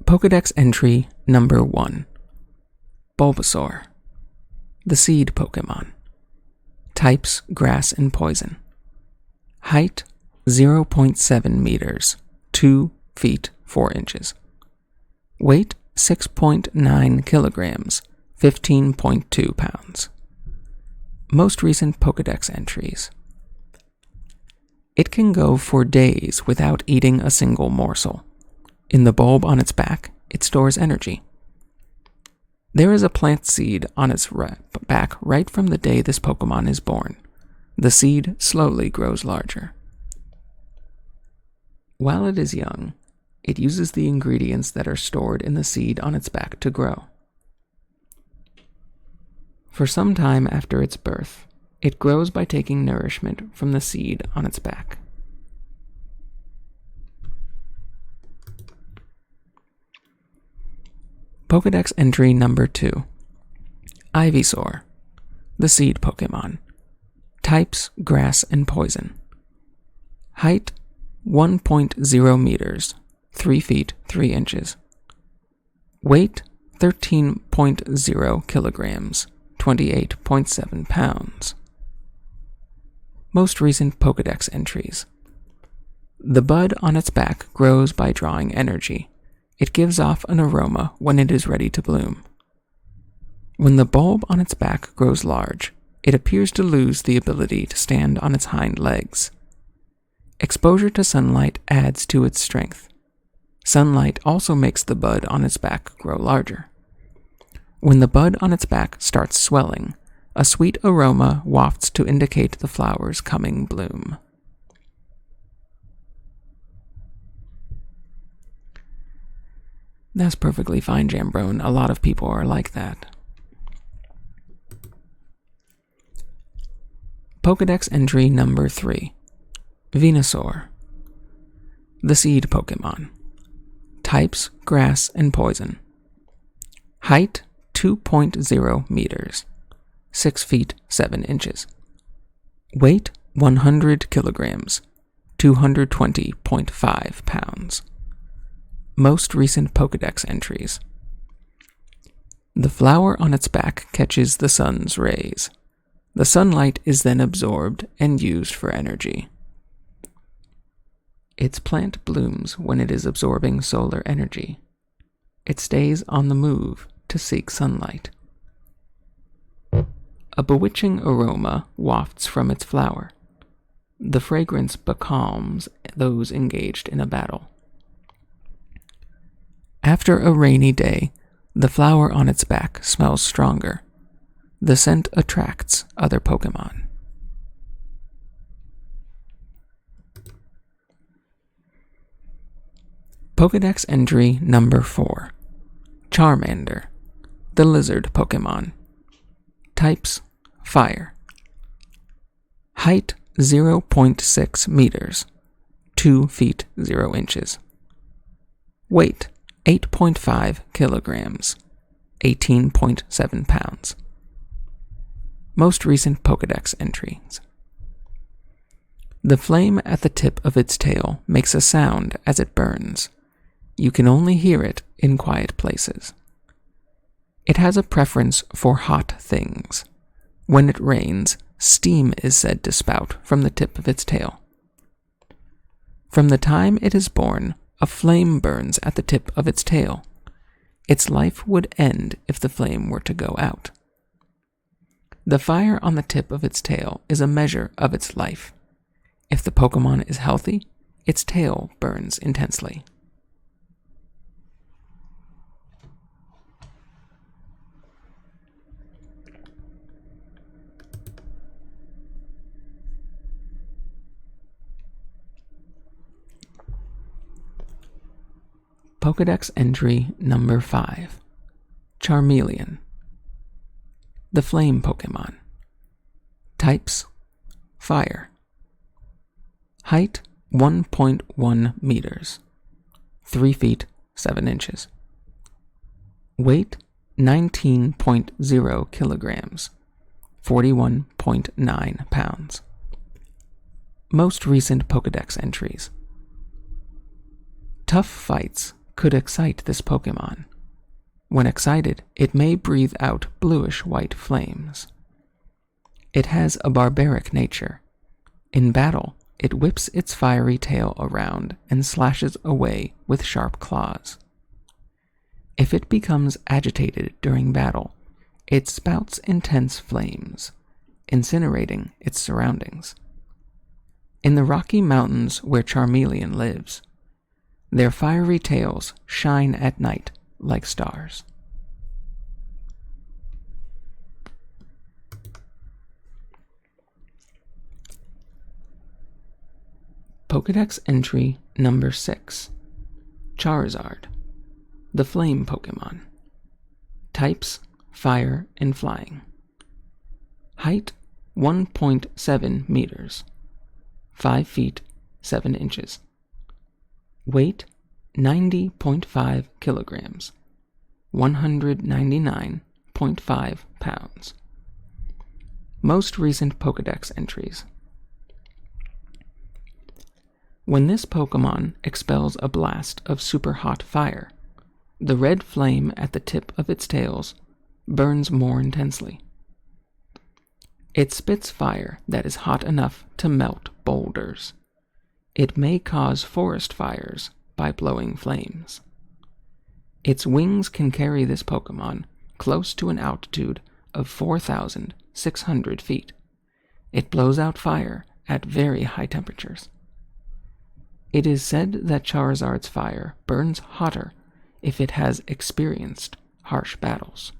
Pokedex entry number 1. Bulbasaur. The Seed Pokemon. Types Grass and Poison. Height 0.7 meters, 2 feet 4 inches. Weight 6.9 kilograms, 15.2 pounds. Most recent Pokedex entries. It can go for days without eating a single morsel. In the bulb on its back, it stores energy. There is a plant seed on its back right from the day this Pokemon is born. The seed slowly grows larger. While it is young, it uses the ingredients that are stored in the seed on its back to grow. For some time after its birth, it grows by taking nourishment from the seed on its back. Pokedex entry number 2. Ivysaur. The Seed Pokemon. Types Grass and Poison. Height 1.0 meters, 3 feet 3 inches. Weight 13.0 kilograms, 28.7 pounds. Most recent Pokedex entries. The bud on its back grows by drawing energy. It gives off an aroma when it is ready to bloom. When the bulb on its back grows large, it appears to lose the ability to stand on its hind legs. Exposure to sunlight adds to its strength. Sunlight also makes the bud on its back grow larger. When the bud on its back starts swelling, a sweet aroma wafts to indicate the flower's coming bloom. That's perfectly fine, Jambrone. A lot of people are like that. Pokedex entry number 3. Venusaur. The Seed Pokemon. Types Grass and Poison. Height 2.0 meters, 6 feet 7 inches. Weight 100 kilograms, 220.5 pounds. Most recent Pokedex entries. The flower on its back catches the sun's rays. The sunlight is then absorbed and used for energy. Its plant blooms when it is absorbing solar energy. It stays on the move to seek sunlight. A bewitching aroma wafts from its flower. The fragrance becalms those engaged in a battle. After a rainy day, the flower on its back smells stronger. The scent attracts other Pokemon. Pokedex entry number 4. Charmander. The Lizard Pokemon. Types Fire. Height 0.6 meters, 2 feet 0 inches. Weight 8.5 kilograms, 18.7 pounds. Most recent Pokedex entries. The flame at the tip of its tail makes a sound as it burns. You can only hear it in quiet places. It has a preference for hot things. When it rains, steam is said to spout from the tip of its tail. From the time it is born, a flame burns at the tip of its tail. Its life would end if the flame were to go out. The fire on the tip of its tail is a measure of its life. If the Pokemon is healthy, its tail burns intensely. Pokedex entry number 5. Charmeleon. The Flame Pokemon. Types Fire. Height 1.1 meters, 3 feet 7 inches. Weight 19.0 kilograms, 41.9 pounds. Most recent Pokedex entries. Tough fights could excite this Pokemon. When excited, it may breathe out bluish-white flames. It has a barbaric nature. In battle, it whips its fiery tail around and slashes away with sharp claws. If it becomes agitated during battle, it spouts intense flames, incinerating its surroundings. In the Rocky Mountains where Charmeleon lives, their fiery tails shine at night like stars. Pokedex entry number 6. Charizard, the Flame Pokemon. Types: Fire and Flying. Height: 1.7 meters. 5 feet, 7 inches. Weight: 90.5 kilograms. 199.5 pounds. Most recent Pokedex entries. When this Pokemon expels a blast of super hot fire, the red flame at the tip of its tails burns more intensely. It spits fire that is hot enough to melt boulders. It may cause forest fires by blowing flames. Its wings can carry this Pokemon close to an altitude of 4,600 feet. It blows out fire at very high temperatures. It is said that Charizard's fire burns hotter if it has experienced harsh battles.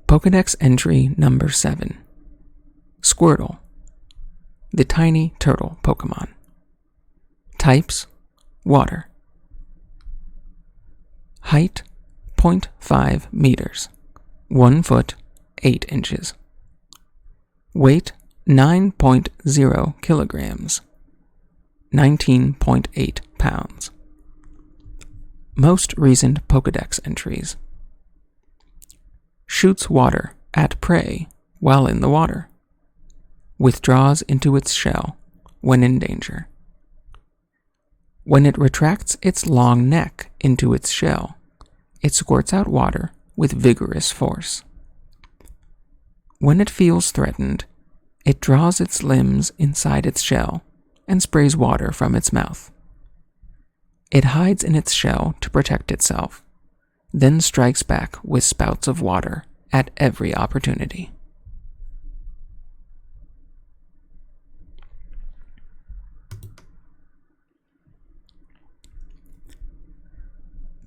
Pokedex entry number 7. Squirtle, the tiny turtle Pokemon. Types: Water. Height: 0.5 meters. 1 foot, 8 inches. Weight: 9.0 kilograms. 19.8 pounds. Most recent Pokedex entries. Shoots water at prey while in the water. Withdraws into its shell when in danger. When it retracts its long neck into its shell, it squirts out water with vigorous force. When it feels threatened, it draws its limbs inside its shell and sprays water from its mouth. It hides in its shell to protect itself, then strikes back with spouts of water at every opportunity.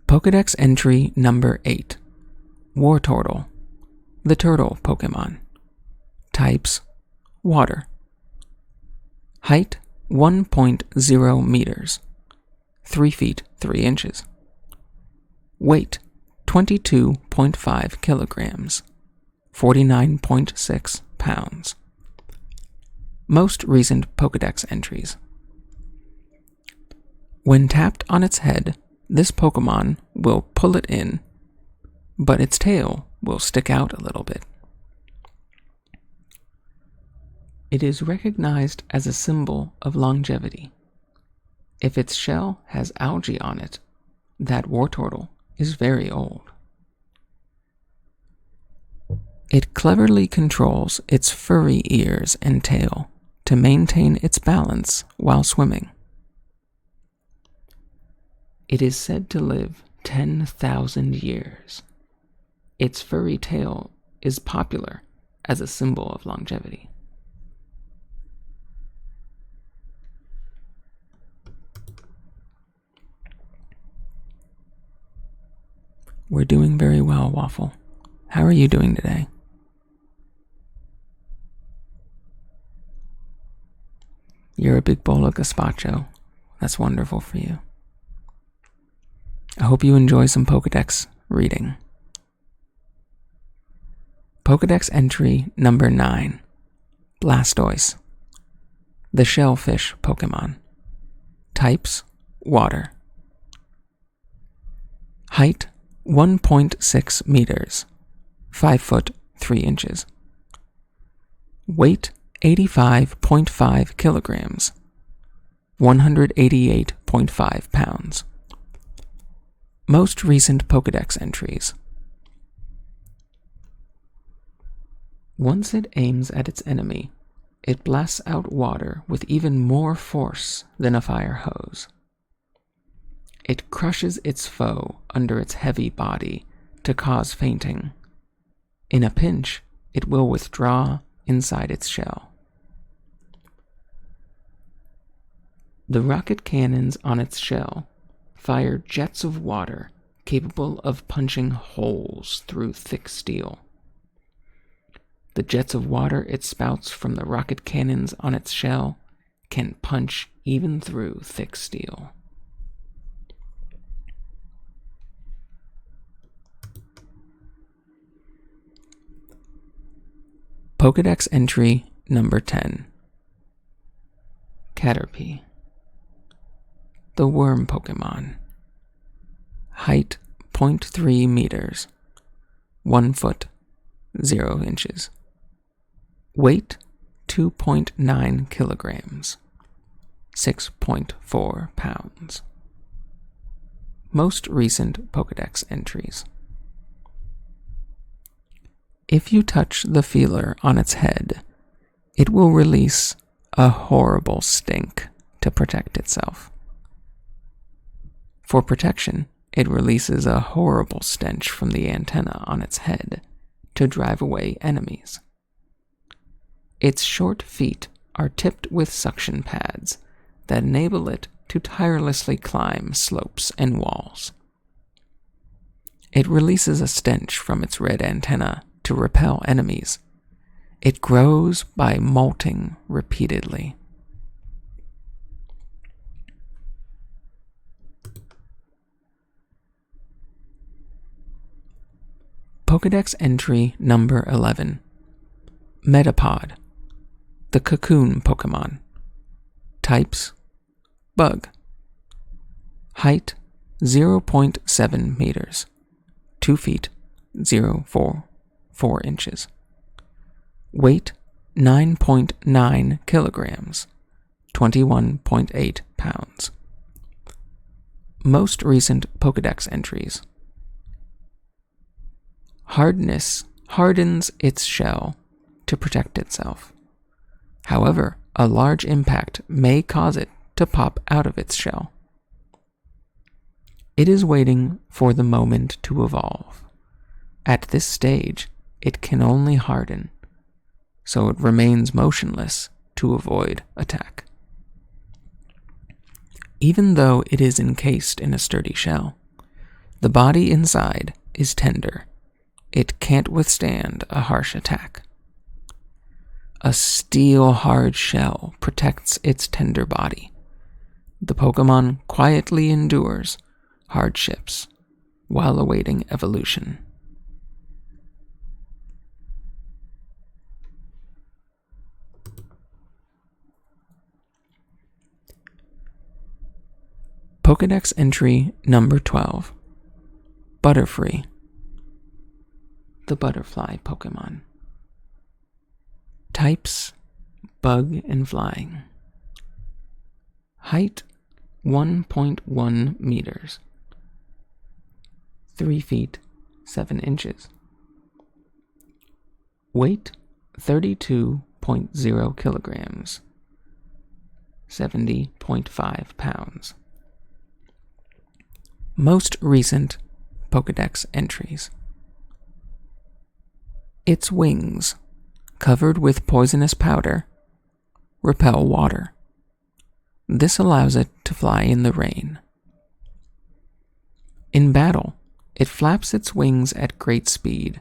Pokedex entry number 8. Wartortle, the turtle Pokemon. Types: Water. Height: 1.0 meters. 3 feet, 3 inches. Weight: 22.5 kilograms. 49.6 pounds. Most recent Pokedex entries. When tapped on its head, this Pokemon will pull it in, but its tail will stick out a little bit. It is recognized as a symbol of longevity. If its shell has algae on it, that Wartortle is very old. It cleverly controls its furry ears and tail to maintain its balance while swimming. It is said to live 10,000 years. Its furry tail is popular as a symbol of longevity. We're doing very well, Waffle. How are you doing today? You're a big bowl of gazpacho. That's wonderful for you. I hope you enjoy some Pokedex reading. Pokedex entry number 9. Blastoise, the shellfish Pokemon. Types: Water. Height: 1.6 meters. 5 foot, 3 inches. Weight 85.5 kilograms, 188.5 pounds. Most recent Pokedex entries. Once it aims at its enemy, it blasts out water with even more force than a fire hose. It crushes its foe under its heavy body to cause fainting. In a pinch, it will withdraw inside its shell. The rocket cannons on its shell fire jets of water capable of punching holes through thick steel. The jets of water it spouts from the rocket cannons on its shell can punch even through thick steel. Pokedex entry number 10. Caterpie. The worm Pokemon. Height 0.3 meters. 1 foot, 0 inches. Weight 2.9 kilograms. 6.4 pounds. Most recent Pokedex entries. If you touch the feeler on its head, it will release a horrible stink to protect itself. For protection, it releases a horrible stench from the antenna on its head to drive away enemies. Its short feet are tipped with suction pads that enable it to tirelessly climb slopes and walls. It releases a stench from its red antenna to repel enemies. It grows by molting repeatedly. Pokedex entry number 11. Metapod. The cocoon Pokemon. Types: Bug. Height 0.7 meters. 2 feet, 0.4 inches. Weight 9.9 kilograms. 21.8 pounds. Most recent Pokedex entries. Hardness hardens its shell to protect itself. However, a large impact may cause it to pop out of its shell. It is waiting for the moment to evolve. At this stage, it can only harden, so it remains motionless to avoid attack. Even though it is encased in a sturdy shell, the body inside is tender. It can't withstand a harsh attack. A steel-hard shell protects its tender body. The Pokemon quietly endures hardships while awaiting evolution. Pokedex entry number 12. Butterfree. The butterfly Pokemon. Types: Bug and Flying. Height 1.1 meters. 3 feet, 7 inches. Weight 32.0 kilograms. 70.5 pounds. Most recent Pokedex entries. Its wings, covered with poisonous powder, repel water. This allows it to fly in the rain. In battle, it flaps its wings at great speed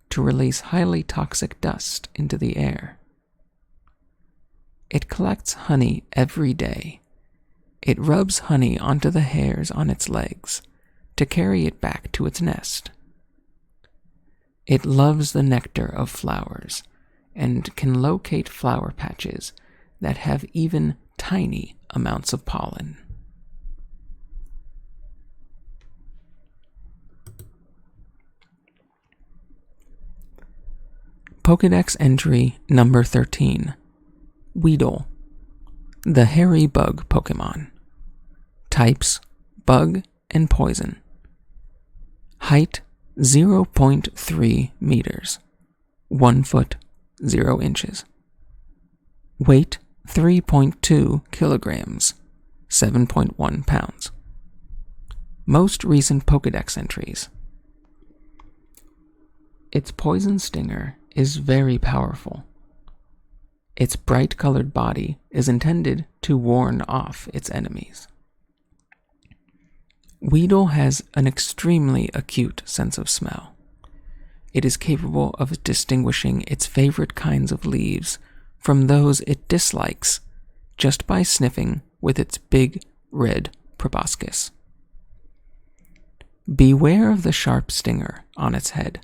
to release highly toxic dust into the air. It collects honey every day. It rubs honey onto the hairs on its legs to carry it back to its nest. It loves the nectar of flowers and can locate flower patches that have even tiny amounts of pollen. Pokedex entry number 13. Weedle, the hairy bug Pokemon. Types: bug and poison. Height: 0.3 meters. 1 foot, 0 inches. Weight: 3.2 kilograms. 7.1 pounds. Most recent Pokedex entries. Its poison stinger is very powerful. Its bright-colored body is intended to warn off its enemies. Weedle has an extremely acute sense of smell. It is capable of distinguishing its favorite kinds of leaves from those it dislikes just by sniffing with its big red proboscis. Beware of the sharp stinger on its head.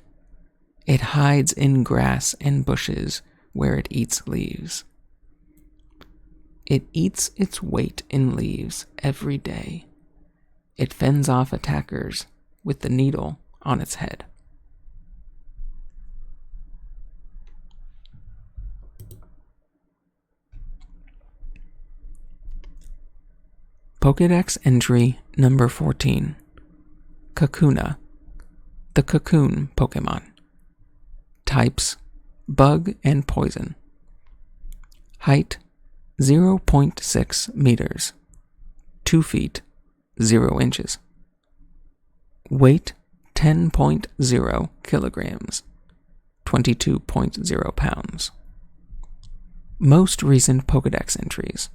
It hides in grass and bushes where it eats leaves. It eats its weight in leaves every day. It fends off attackers with the needle on its head. Pokedex entry number 14. Kakuna, the cocoon Pokemon. Types: bug and poison. Height: 0.6 meters. 2 feet, 0 inches. Weight: 10.0 kilograms. 22.0 pounds. Most recent Pokedex entries.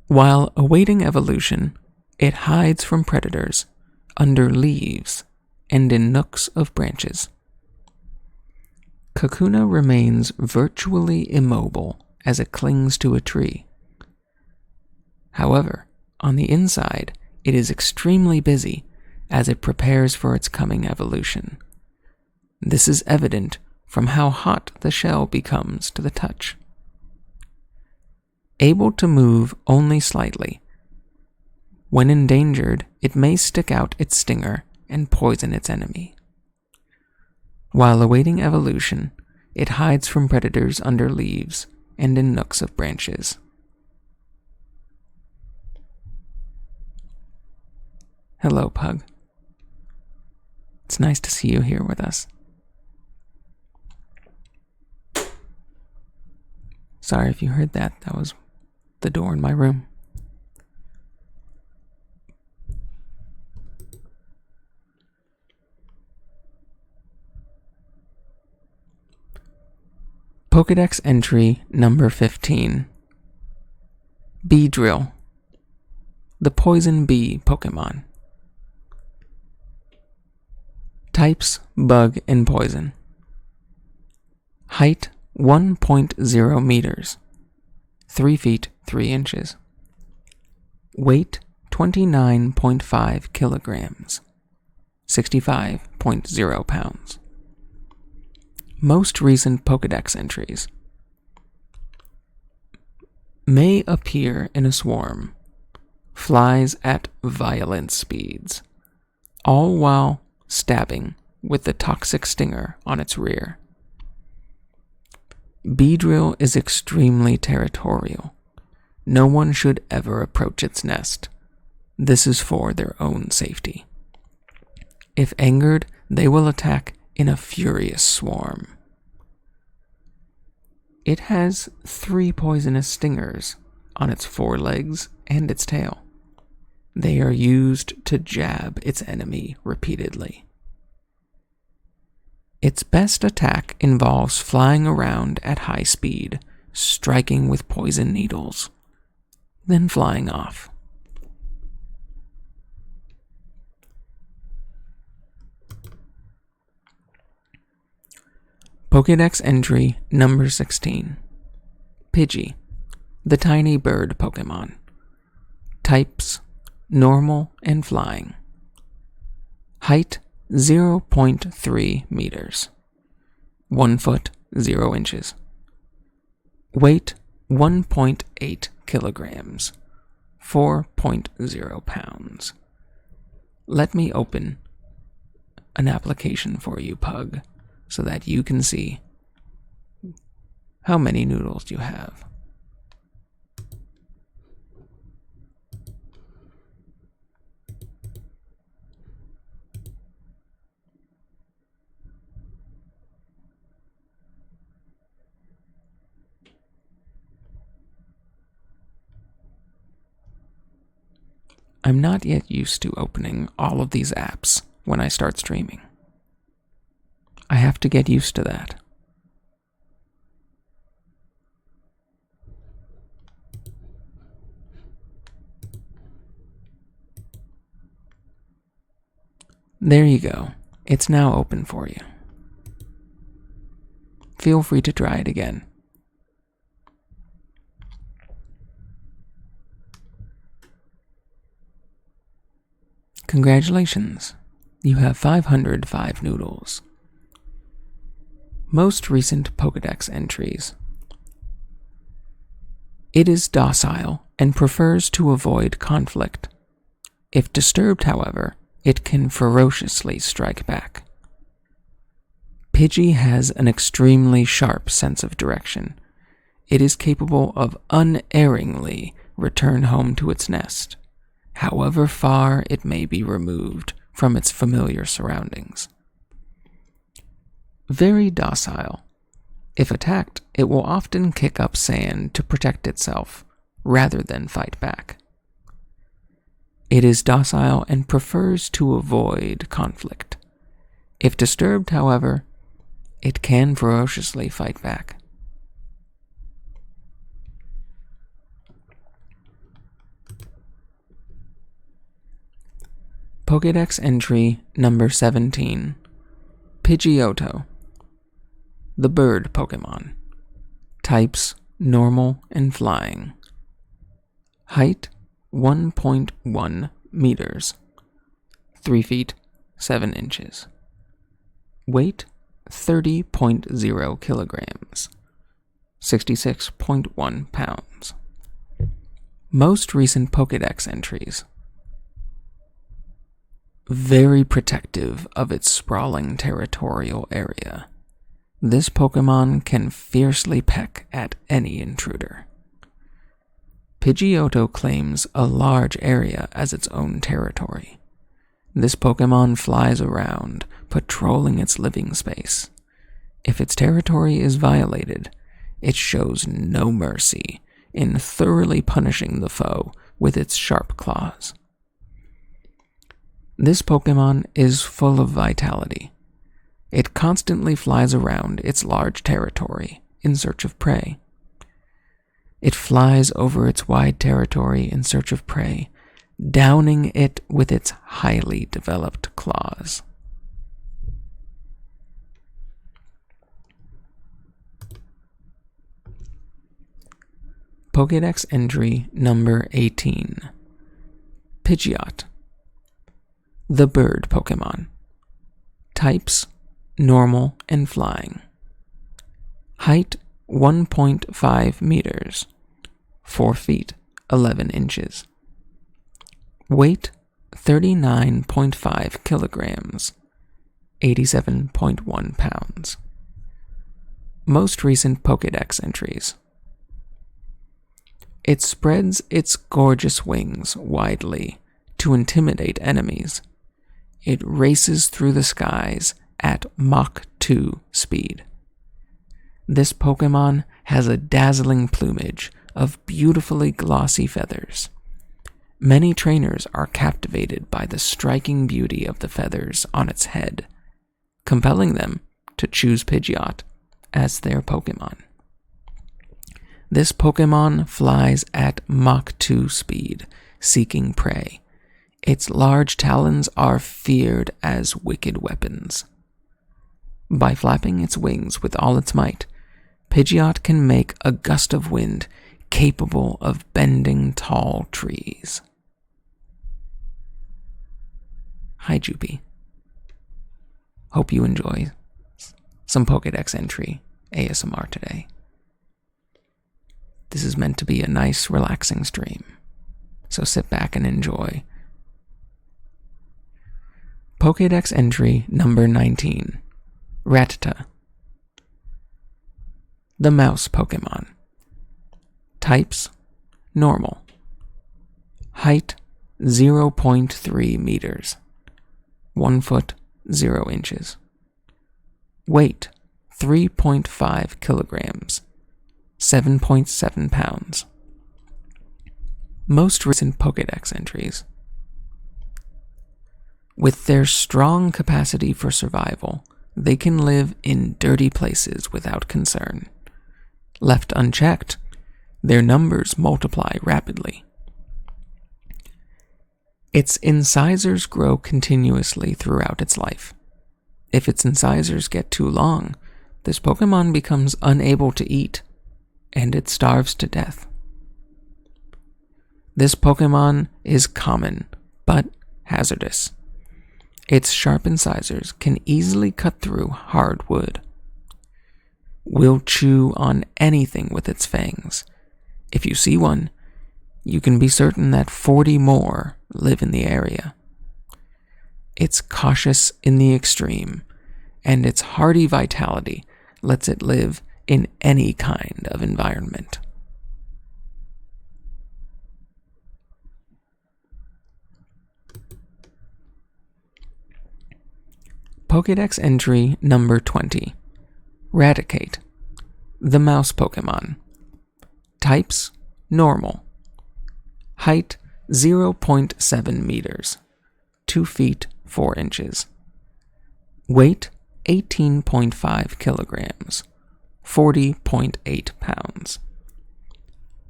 While awaiting evolution, it hides from predators under leaves and in nooks of branches. Kakuna remains virtually immobile as it clings to a tree. However, on the inside, it is extremely busy as it prepares for its coming evolution. This is evident from how hot the shell becomes to the touch. Able to move only slightly. When endangered, it may stick out its stinger and poison its enemy. While awaiting evolution, it hides from predators under leaves and in nooks of branches. Hello, Pug. It's nice to see you here with us. Sorry if you heard that. That was the door in my room. Pokedex entry number 15. Beedrill, the poison bee Pokemon. Types: bug and poison. Height: 1.0 meters. 3 feet, 3 inches. Weight: 29.5 kilograms. 65.0 pounds. Most recent Pokedex entries. May appear in a swarm. Flies at violent speeds, all while stabbing with the toxic stinger on its rear. Beedrill is extremely territorial. No one should ever approach its nest. This is for their own safety. If angered, they will attack in a furious swarm. It has 3 poisonous stingers on its forelegs and its tail. They are used to jab its enemy repeatedly. Its best attack involves flying around at high speed, striking with poison needles, then flying off. Pokedex entry number 16. Pidgey, the tiny bird Pokemon. Types: normal and flying. Height: 0.3 meters. 1 foot, 0 inches. Weight: 1.8 kilograms. 4.0 pounds. Let me open an application for you, Pug, so that you can see how many noodles you have. I'm not yet used to opening all of these apps when I start streaming. I have to get used to that. There you go. It's now open for you. Feel free to try it again. Congratulations, you have 505 noodles. Most recent Pokedex entries. It is docile and prefers to avoid conflict. If disturbed, however, it can ferociously strike back. Pidgey has an extremely sharp sense of direction. It is capable of unerringly return home to its nest, however far it may be removed from its familiar surroundings. Very docile. If attacked, it will often kick up sand to protect itself, rather than fight back. It is docile and prefers to avoid conflict. If disturbed, however, it can ferociously fight back. Pokedex entry number 17. Pidgeotto, the bird Pokemon. Types normal and flying. Height 1.1 meters. 3 feet 7 inches. Weight 30.0 kilograms. 66.1 pounds. Most recent Pokedex entries. Very protective of its sprawling territorial area. This Pokemon can fiercely peck at any intruder. Pidgeotto claims a large area as its own territory. This Pokemon flies around, patrolling its living space. If its territory is violated, it shows no mercy in thoroughly punishing the foe with its sharp claws. This Pokemon is full of vitality. It constantly flies around its large territory in search of prey. It flies over its wide territory in search of prey, downing it with its highly developed claws. Pokedex entry number 18. Pidgeot, the bird Pokemon. Types normal and flying. Height 1.5 meters. 4 feet 11 inches. Weight 39.5 kilograms. 87.1 pounds. Most recent Pokedex entries. It spreads its gorgeous wings widely to intimidate enemies. It races through the skies at Mach 2 speed. This Pokemon has a dazzling plumage of beautifully glossy feathers. Many trainers are captivated by the striking beauty of the feathers on its head, compelling them to choose Pidgeot as their Pokemon. This Pokemon flies at Mach 2 speed, seeking prey. Its large talons are feared as wicked weapons. By flapping its wings with all its might, Pidgeot can make a gust of wind capable of bending tall trees. Hi, Joopy. Hope you enjoy some Pokedex entry ASMR today. This is meant to be a nice, relaxing stream, so sit back and enjoy. Pokedex entry number 19. Rattata. The mouse Pokemon. Types: normal. Height: 0.3 meters. 1 foot, 0 inches. Weight: 3.5 kilograms. 7.7 pounds. Most recent Pokedex entries. With their strong capacity for survival, they can live in dirty places without concern. Left unchecked, their numbers multiply rapidly. Its incisors grow continuously throughout its life. If its incisors get too long, this Pokemon becomes unable to eat, and it starves to death. This Pokemon is common, but hazardous. Its sharp incisors can easily cut through hard wood. Will chew on anything with its fangs. If you see one, you can be certain that 40 more live in the area. It's cautious in the extreme, and its hardy vitality lets it live in any kind of environment. Pokedex entry number 20. Raticate. The mouse Pokemon. Types: normal. Height: 0.7 meters. 2 feet, 4 inches. Weight: 18.5 kilograms. 40.8 pounds.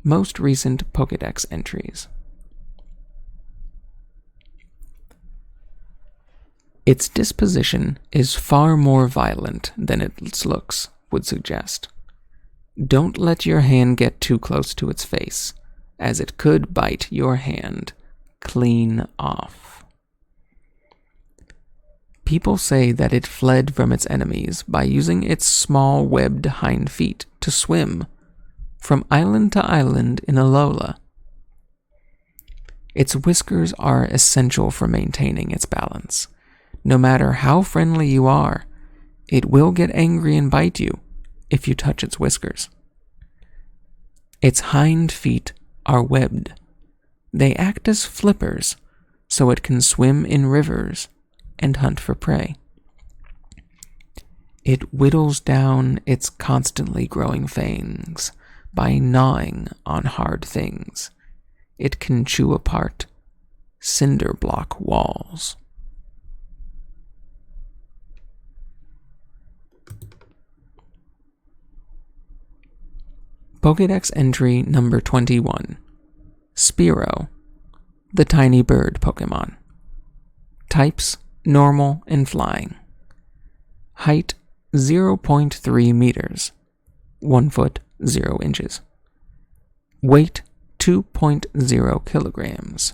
Most recent Pokedex entries. Its disposition is far more violent than its looks would suggest. Don't let your hand get too close to its face, as it could bite your hand clean off. People say that it fled from its enemies by using its small webbed hind feet to swim from island to island in Alola. Its whiskers are essential for maintaining its balance. No matter how friendly you are, it will get angry and bite you if you touch its whiskers. Its hind feet are webbed. They act as flippers, so it can swim in rivers and hunt for prey. It whittles down its constantly growing fangs by gnawing on hard things. It can chew apart cinder block walls. Pokedex entry number 21. Spearow, the tiny bird Pokemon. Types: normal and flying. Height: 0.3 meters. 1 foot, 0 inches. Weight: 2.0 kilograms.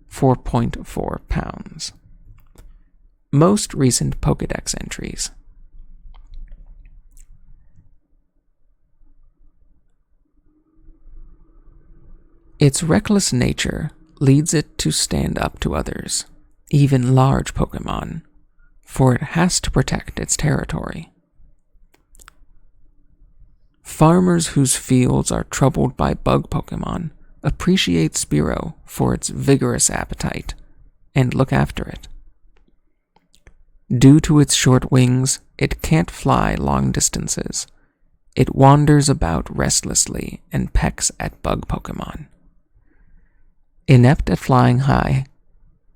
4.4 pounds. Most recent Pokedex entries. Its reckless nature leads it to stand up to others, even large Pokemon, for it has to protect its territory. Farmers whose fields are troubled by bug Pokemon appreciate Spearow for its vigorous appetite and look after it. Due to its short wings, it can't fly long distances. It wanders about restlessly and pecks at bug Pokemon. Inept at flying high,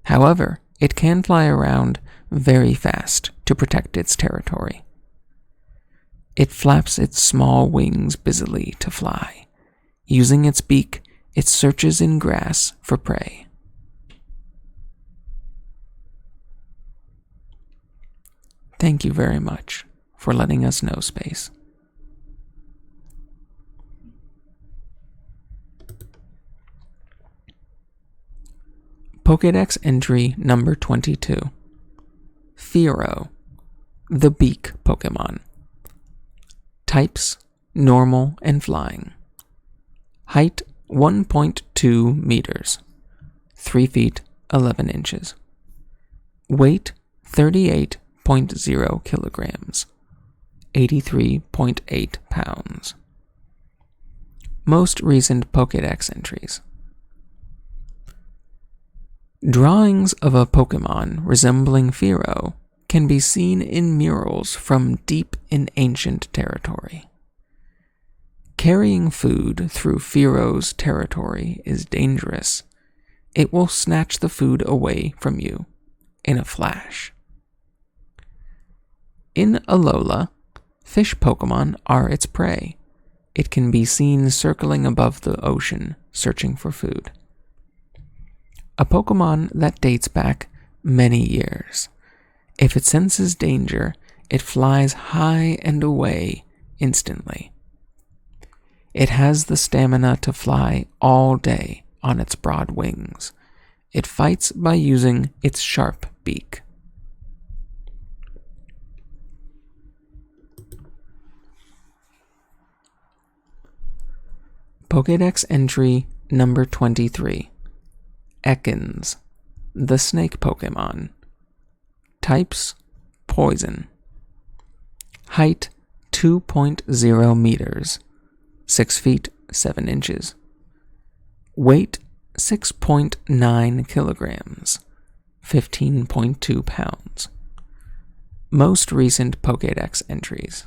however, it can fly around very fast to protect its territory. It flaps its small wings busily to fly. Using its beak, it searches in grass for prey. Thank you very much for letting us know, Space. Pokedex entry number 22. Fearow, the beak Pokemon. Types: normal and flying. Height: 1.2 meters. 3 feet, 11 inches. Weight: 38.0 kilograms, 83.8 pounds. Most recent Pokedex entries. Drawings of a Pokemon resembling Fearow can be seen in murals from deep in ancient territory. Carrying food through Fearow's territory is dangerous. It will snatch the food away from you in a flash. In Alola, fish Pokemon are its prey. It can be seen circling above the ocean, searching for food. A Pokemon that dates back many years. If it senses danger, it flies high and away instantly. It has the stamina to fly all day on its broad wings. It fights by using its sharp beak. Pokedex entry number 23. Ekans, the snake Pokemon. Types: Poison. Height: 2.0 meters, 6 feet 7 inches. Weight: 6.9 kilograms, 15.2 pounds. Most recent Pokedex entries.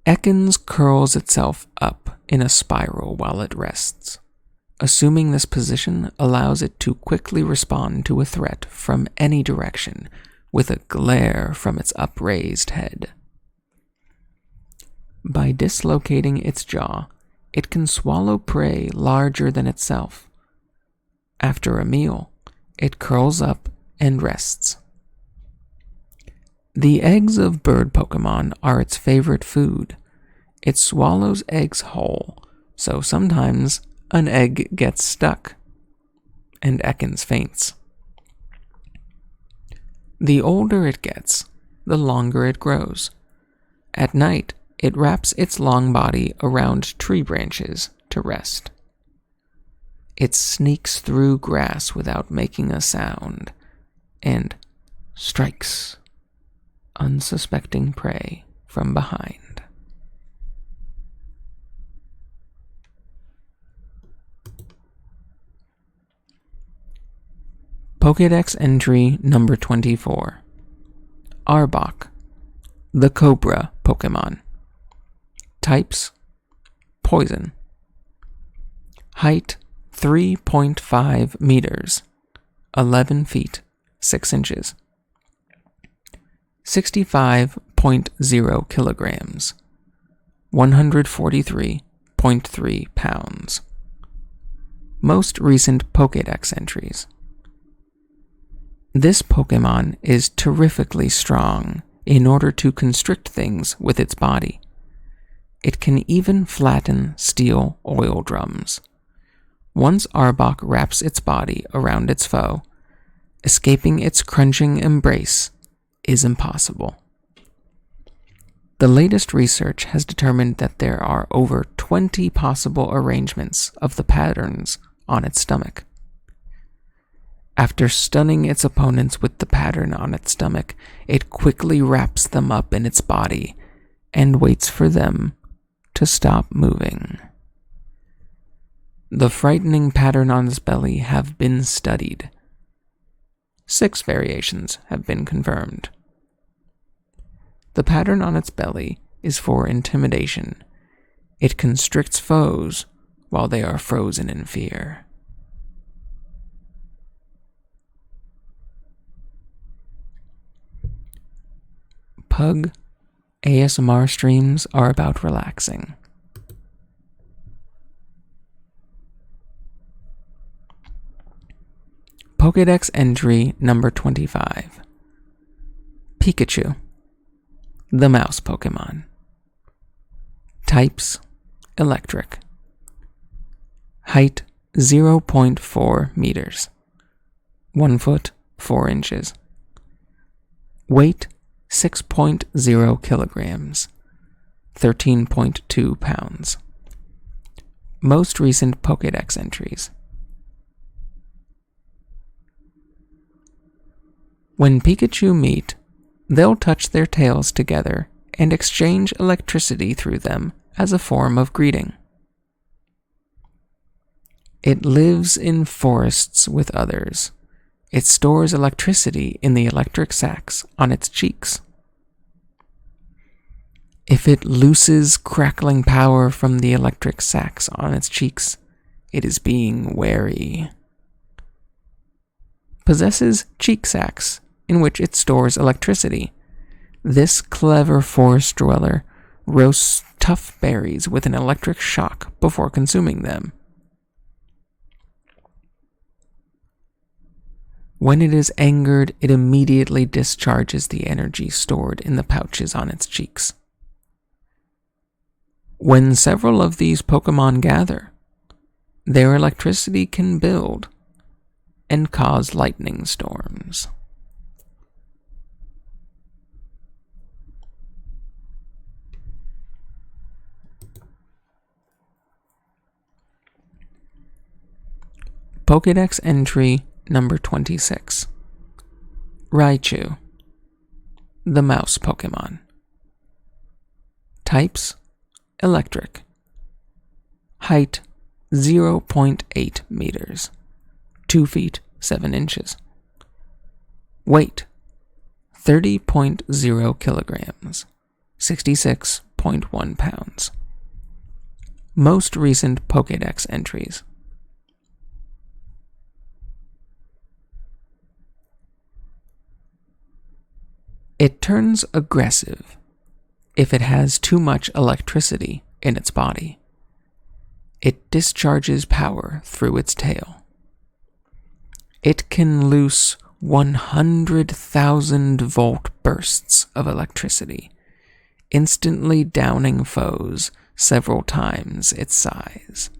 Ekans curls itself up in a spiral while it rests. Assuming this position allows it to quickly respond to a threat from any direction with a glare from its upraised head. By dislocating its jaw, it can swallow prey larger than itself. After a meal, it curls up and rests. The eggs of bird Pokemon are its favorite food. It swallows eggs whole, so sometimes an egg gets stuck, and Ekans faints. The older it gets, the longer it grows. At night, it wraps its long body around tree branches to rest. It sneaks through grass without making a sound, and strikes unsuspecting prey from behind. Pokedex entry number 24. Arbok, the Cobra Pokemon. Types: Poison. Height: 3.5 meters, 11 feet 6 inches. 65.0 kilograms, 143.3 pounds. Most recent Pokedex entries. This Pokemon is terrifically strong in order to constrict things with its body. It can even flatten steel oil drums. Once Arbok wraps its body around its foe, escaping its crunching embrace is impossible. The latest research has determined that there are over 20 possible arrangements of the patterns on its stomach. After stunning its opponents with the pattern on its stomach, it quickly wraps them up in its body and waits for them to stop moving. The frightening pattern on its belly have been studied. 6 variations have been confirmed. The pattern on its belly is for intimidation. It constricts foes while they are frozen in fear. Pug ASMR streams are about relaxing. Pokedex entry number 25. Pikachu, the mouse Pokemon. Types: Electric. Height: 0.4 meters, 1 foot 4 inches. Weight: 6.0 kilograms, 13.2 pounds. Most recent Pokedex entries. When Pikachu meet, they'll touch their tails together and exchange electricity through them as a form of greeting. It lives in forests with others. It stores electricity in the electric sacs on its cheeks. If it looses crackling power from the electric sacs on its cheeks, it is being wary. Possesses cheek sacs in which it stores electricity. This clever forest dweller roasts tough berries with an electric shock before consuming them. When it is angered, it immediately discharges the energy stored in the pouches on its cheeks. When several of these Pokemon gather, their electricity can build and cause lightning storms. Pokedex entry number 26. Raichu, the mouse Pokemon. Types: electric. Height: 0.8 meters, 2 feet 7 inches. Weight: 30.0 kilograms, 66.1 pounds. Most recent Pokedex entries. It turns aggressive if it has too much electricity in its body. It discharges power through its tail. It can loose 100,000 volt bursts of electricity, instantly downing foes several times its size.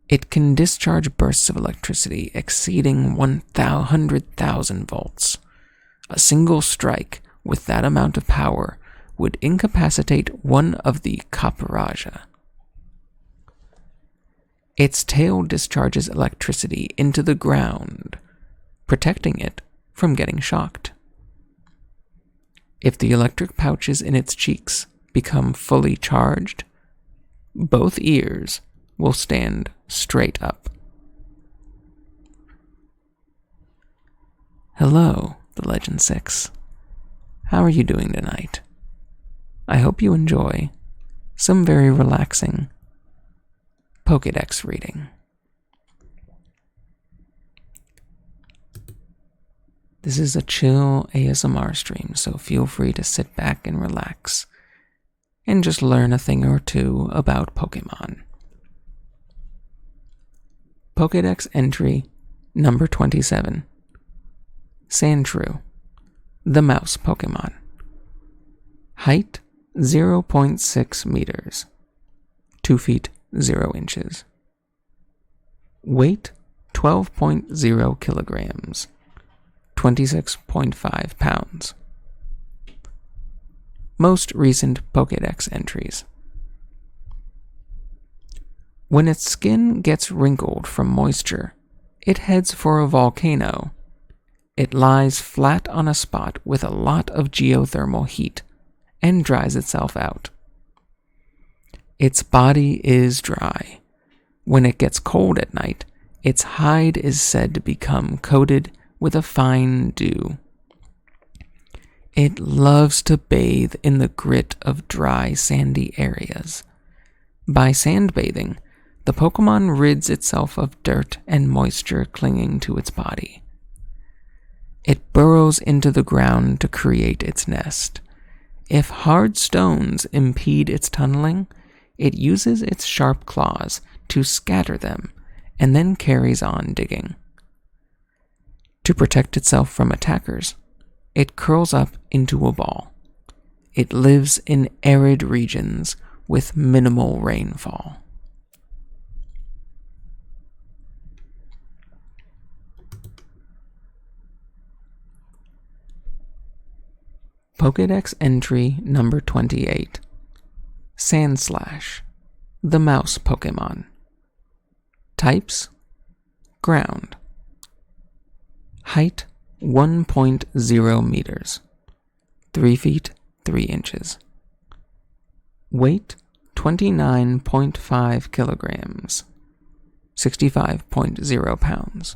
It can discharge bursts of electricity exceeding 100,000 volts. A single strike with that amount of power would incapacitate one of the Caparaja. Its tail discharges electricity into the ground, protecting it from getting shocked. If the electric pouches in its cheeks become fully charged, both ears will stand straight up. Hello, the Legend 6. How are you doing tonight? I hope you enjoy some very relaxing Pokedex reading. This is a chill ASMR stream, so feel free to sit back and relax and just learn a thing or two about Pokemon. Pokedex entry number 27. Sandshrew, the mouse Pokemon. Height: 0.6 meters, 2 feet 0 inches. Weight: 12.0 kilograms, 26.5 pounds. Most recent Pokedex entries. When its skin gets wrinkled from moisture, it heads for a volcano. It lies flat on a spot with a lot of geothermal heat and dries itself out. Its body is dry. When it gets cold at night, its hide is said to become coated with a fine dew. It loves to bathe in the grit of dry, sandy areas. By sandbathing, the Pokemon rids itself of dirt and moisture clinging to its body. It burrows into the ground to create its nest. If hard stones impede its tunneling, it uses its sharp claws to scatter them and then carries on digging. To protect itself from attackers, it curls up into a ball. It lives in arid regions with minimal rainfall. Pokedex entry number 28. Sandslash, the mouse Pokemon. Types: ground. Height: 1.0 meters, 3 feet 3 inches. Weight 29.5 kilograms, 65.0 pounds.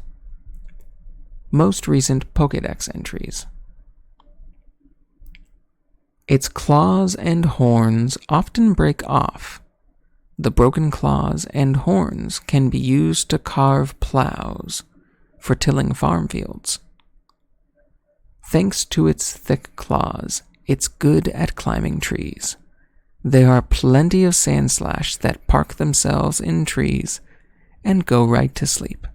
Most recent Pokedex entries. Its claws and horns often break off. The broken claws and horns can be used to carve plows for tilling farm fields. Thanks to its thick claws, it's good at climbing trees. There are plenty of Sandslash that park themselves in trees and go right to sleep.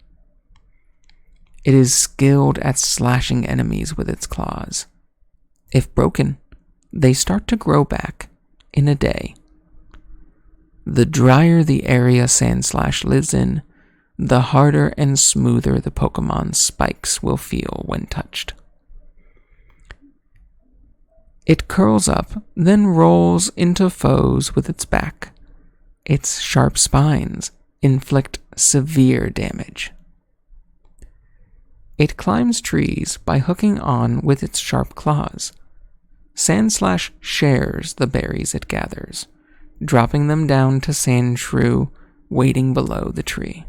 It is skilled at slashing enemies with its claws. If broken, they start to grow back in a day. The drier the area Sandslash lives in, the harder and smoother the Pokemon's spikes will feel when touched. It curls up, then rolls into foes with its back. Its sharp spines inflict severe damage. It climbs trees by hooking on with its sharp claws. Sandslash shares the berries it gathers, dropping them down to Sandshrew waiting below the tree.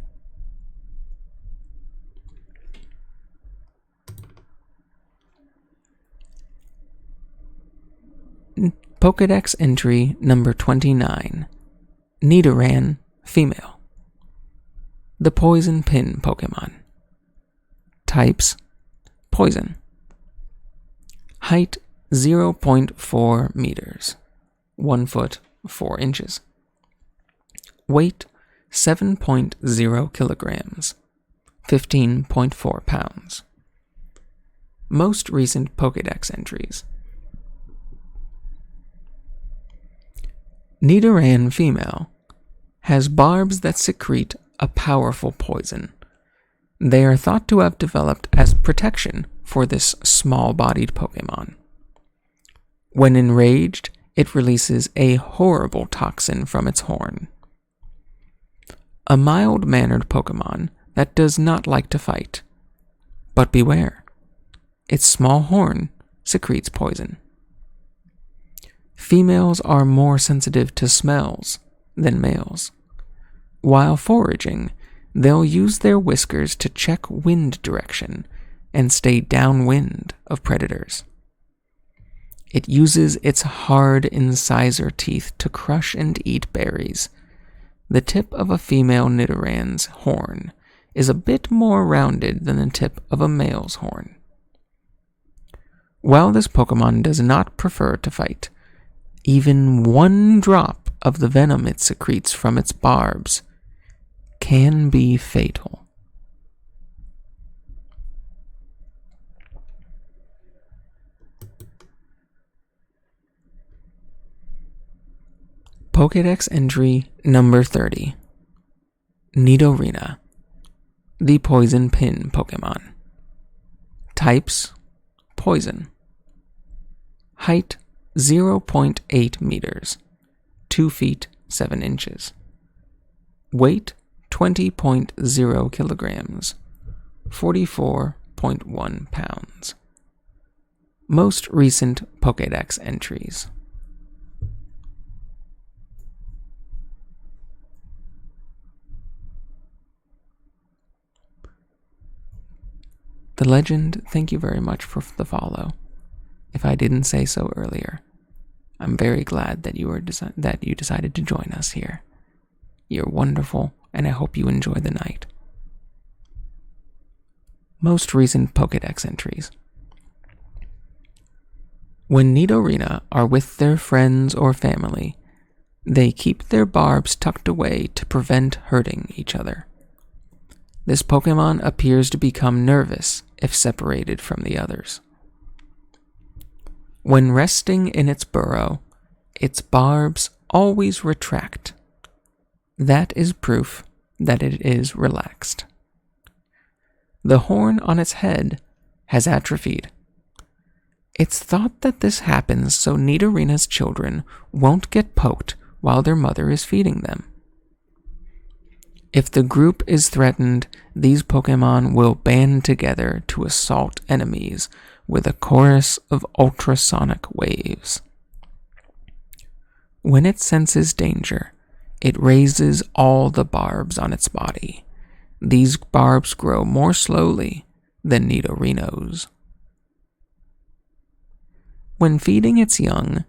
Pokedex entry number 29. Nidoran, female. The Poison Pin Pokemon. Types: Poison. Height 0.4 meters, 1 foot 4 inches. Weight 7.0 kilograms, 15.4 pounds. Most recent Pokedex entries. Nidoran female has barbs that secrete a powerful poison. They are thought to have developed as protection for this small-bodied Pokemon. When enraged, it releases a horrible toxin from its horn. A mild-mannered Pokemon that does not like to fight. But beware, its small horn secretes poison. Females are more sensitive to smells than males. While foraging, they'll use their whiskers to check wind direction and stay downwind of predators. It uses its hard incisor teeth to crush and eat berries. The tip of a female Nidoran's horn is a bit more rounded than the tip of a male's horn. While this Pokemon does not prefer to fight, even 1 drop of the venom it secretes from its barbs can be fatal. Pokedex entry number 30. Nidorina, the Poison Pin Pokemon. Types: Poison. Height 0.8 meters, 2 feet 7 inches. Weight 20.0 kilograms, 44.1 pounds. Most recent Pokedex entries. The Legend, thank you very much for the follow. If I didn't say so earlier, I'm very glad that you decided to join us here. You're wonderful, and I hope you enjoy the night. Most recent Pokedex entries. When Nidorina are with their friends or family, they keep their barbs tucked away to prevent hurting each other. This Pokemon appears to become nervous if separated from the others. When resting in its burrow, its barbs always retract. That is proof that it is relaxed. The horn on its head has atrophied. It's thought that this happens so Nidorina's children won't get poked while their mother is feeding them. If the group is threatened, these Pokemon will band together to assault enemies with a chorus of ultrasonic waves. When it senses danger, it raises all the barbs on its body. These barbs grow more slowly than Nidorino's. When feeding its young,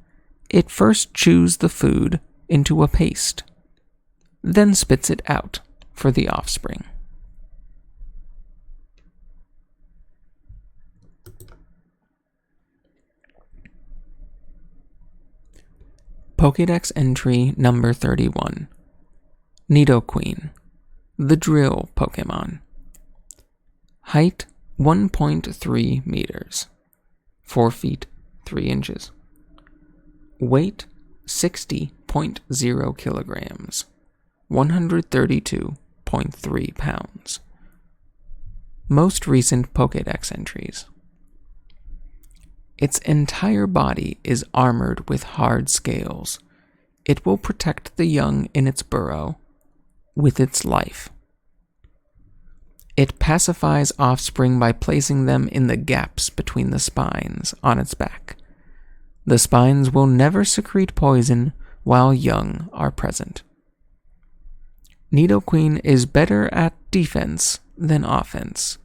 it first chews the food into a paste, then spits it out for the offspring. Pokedex entry number 31. Nidoqueen, the drill Pokemon. Height 1.3 meters, 4 feet 3 inches. Weight 60.0 kilograms, 132.3 pounds. Most recent Pokedex entries. Its entire body is armored with hard scales. It will protect the young in its burrow with its life. It pacifies offspring by placing them in the gaps between the spines on its back. The spines will never secrete poison while young are present. Nidoqueen is better at defense than offense.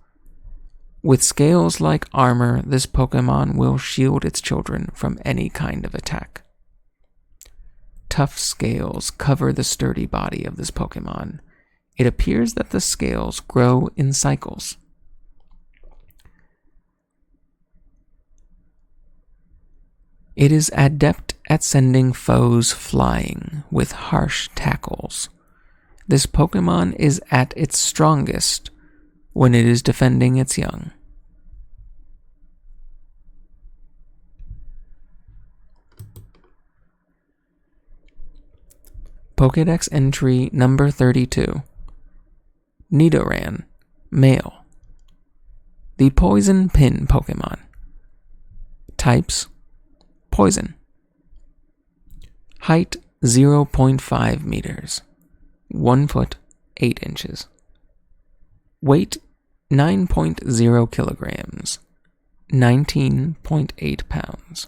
With scales like armor, this Pokemon will shield its children from any kind of attack. Tough scales cover the sturdy body of this Pokemon. It appears that the scales grow in cycles. It is adept at sending foes flying with harsh tackles. This Pokemon is at its strongest when it is defending its young. Pokedex entry number 32. Nidoran, male. The poison pin Pokemon. Types: poison. Height 0.5 meters, 1 foot 8 inches. Weight 9.0 kilograms, 19.8 pounds.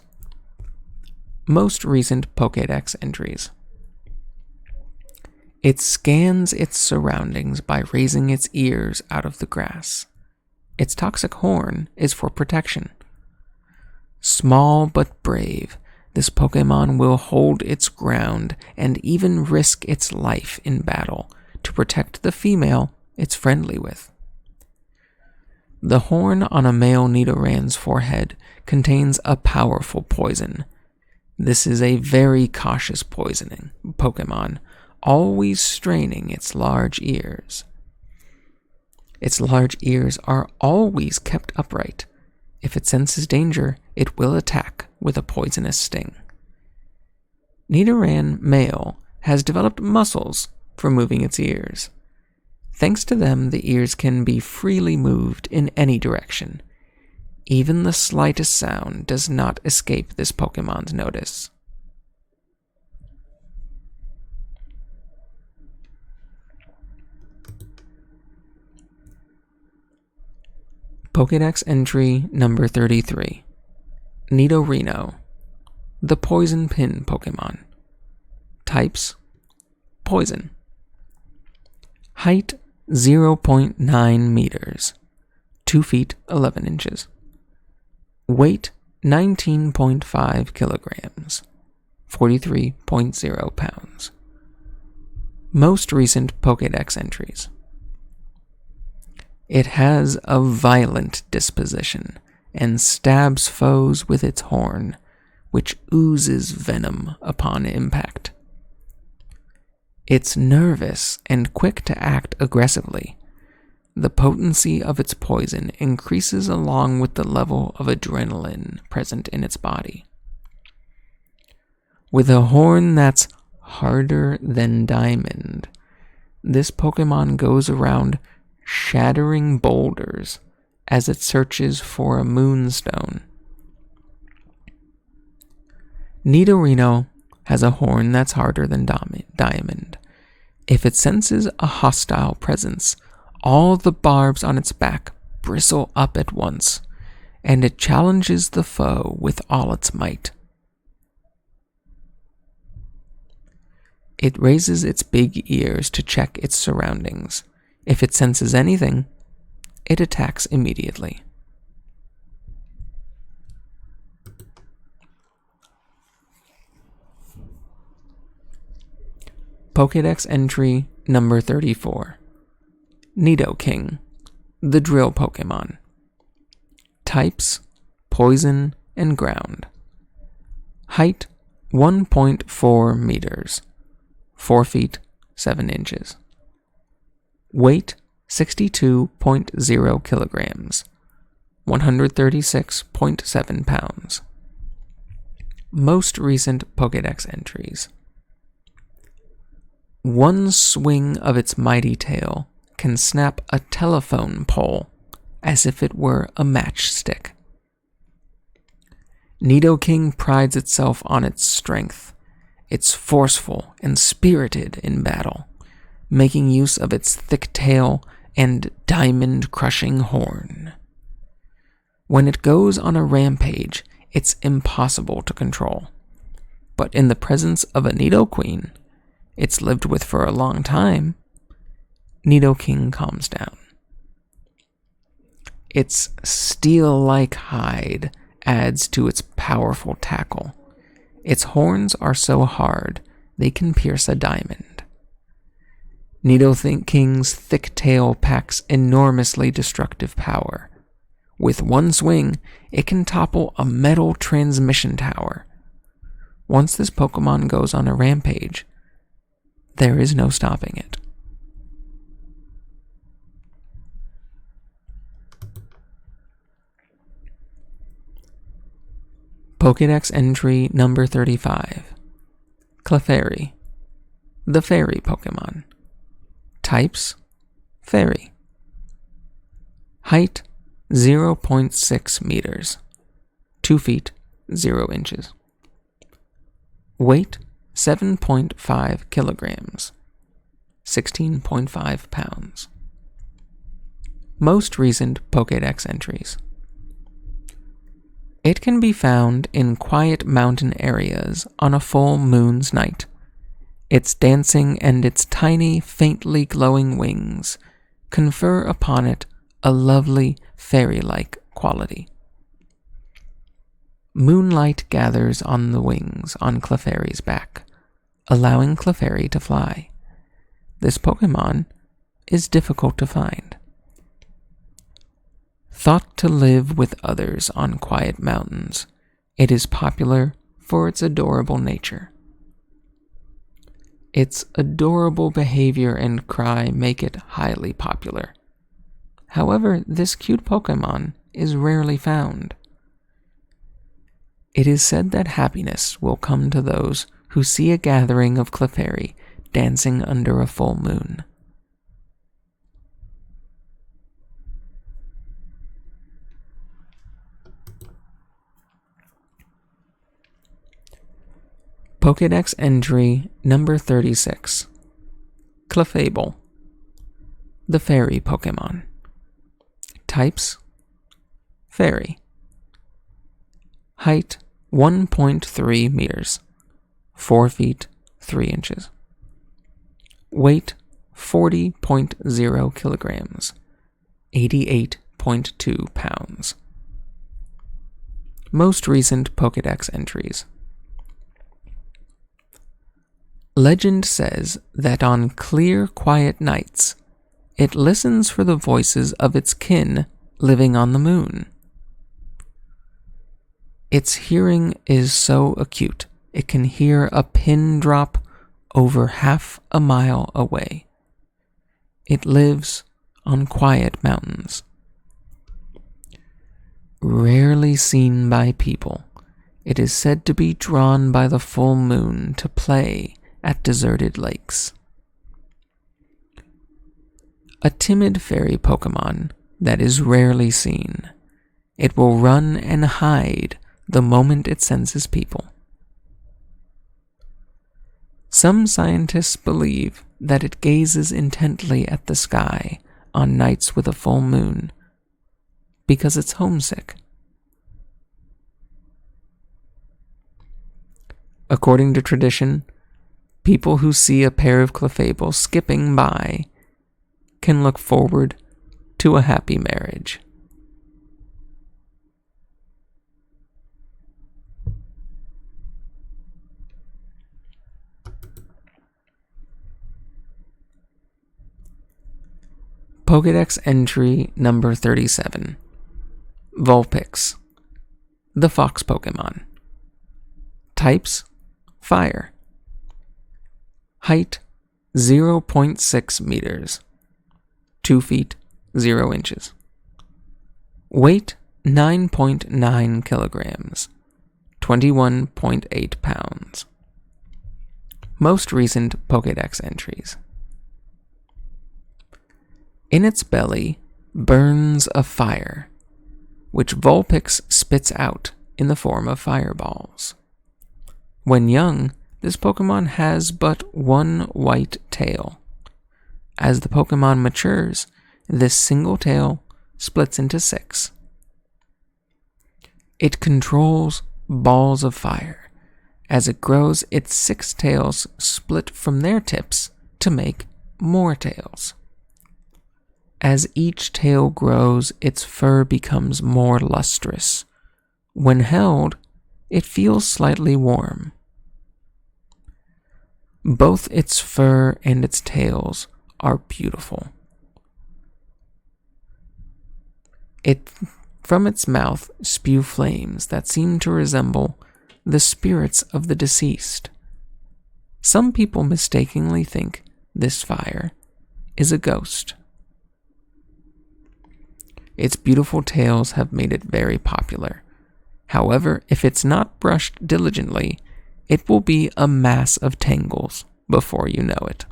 Most recent Pokedex entries. It scans its surroundings by raising its ears out of the grass. Its toxic horn is for protection. Small but brave, this Pokemon will hold its ground and even risk its life in battle to protect the female it's friendly with. The horn on a male Nidoran's forehead contains a powerful poison. This is a very cautious poisoning Pokemon, always straining its large ears. Its large ears are always kept upright. If it senses danger, it will attack with a poisonous sting. Nidoran male has developed muscles for moving its ears. Thanks to them, the ears can be freely moved in any direction. Even the slightest sound does not escape this Pokemon's notice. Pokedex entry number 33. Nidorino, the poison pin Pokemon. Types: poison. Height 0.9 meters, 2 feet 11 inches. Weight 19.5 kilograms, 43.0 pounds. Most recent Pokedex entries. It has a violent disposition and stabs foes with its horn, which oozes venom upon impact. It's nervous and quick to act aggressively. The potency of its poison increases along with the level of adrenaline present in its body. With a horn that's harder than diamond, this Pokemon goes around shattering boulders as it searches for a moonstone. Nidorino has a horn that's harder than diamond. If it senses a hostile presence, all the barbs on its back bristle up at once, and it challenges the foe with all its might. It raises its big ears to check its surroundings. If it senses anything, it attacks immediately. Pokedex entry number 34. Nidoking, the drill Pokemon. Types: Poison and Ground. Height: 1.4 meters. 4 feet, 7 inches. Weight: 62.0 kilograms. 136.7 pounds. Most recent Pokedex entries. One swing of its mighty tail can snap a telephone pole as if it were a matchstick. Nidoking prides itself on its strength. It's forceful and spirited in battle, making use of its thick tail and diamond-crushing horn. When it goes on a rampage, it's impossible to control. But in the presence of a Nidoqueen it's lived with for a long time, Nidoking calms down. Its steel-like hide adds to its powerful tackle. Its horns are so hard they can pierce a diamond. Nidoking's thick tail packs enormously destructive power. With one swing, it can topple a metal transmission tower. Once this Pokemon goes on a rampage, there is no stopping it. Pokedex entry number 35. Clefairy, the fairy Pokemon. Types: Fairy. Height: 0.6 meters. 2 feet, 0 inches. Weight: 7.5 kilograms. 16.5 pounds. Most recent Pokedex entries. It can be found in quiet mountain areas on a full moon's night. Its dancing and its tiny, faintly glowing wings confer upon it a lovely, fairy-like quality. Moonlight gathers on the wings on Clefairy's back, allowing Clefairy to fly. This Pokemon is difficult to find. Thought to live with others on quiet mountains, it is popular for its adorable nature. Its adorable behavior and cry make it highly popular. However, this cute Pokemon is rarely found. It is said that happiness will come to those who see a gathering of Clefairy dancing under a full moon. Pokedex entry number 36. Clefable, the fairy Pokemon. Types: Fairy. Height: 1.3 meters. 4 feet, 3 inches. Weight: 40.0 kilograms. 88.2 pounds. Most recent Pokedex entries. Legend says that on clear, quiet nights, it listens for the voices of its kin living on the moon. Its hearing is so acute, it can hear a pin drop over half a mile away. It lives on quiet mountains. Rarely seen by people, it is said to be drawn by the full moon to play at deserted lakes. A timid fairy Pokemon that is rarely seen. It will run and hide the moment it senses people. Some scientists believe that it gazes intently at the sky on nights with a full moon because it's homesick. According to tradition, people who see a pair of clefable skipping by can look forward to a happy marriage. Pokedex entry number 37. Vulpix, the fox Pokemon. Types: Fire. Height: 0.6 meters. 2 feet, 0 inches. Weight: 9.9 kilograms. 21.8 pounds. Most recent Pokedex entries. In its belly burns a fire, which Vulpix spits out in the form of fireballs. When young, this Pokemon has but one white tail. As the Pokemon matures, this single tail splits into 6. It controls balls of fire. As it grows, its 6 tails split from their tips to make more tails. As each tail grows, its fur becomes more lustrous. When held, it feels slightly warm. Both its fur and its tails are beautiful. From its mouth spew flames that seem to resemble the spirits of the deceased. Some people mistakenly think this fire is a ghost. Its beautiful tails have made it very popular. However, if it's not brushed diligently, it will be a mass of tangles before you know it.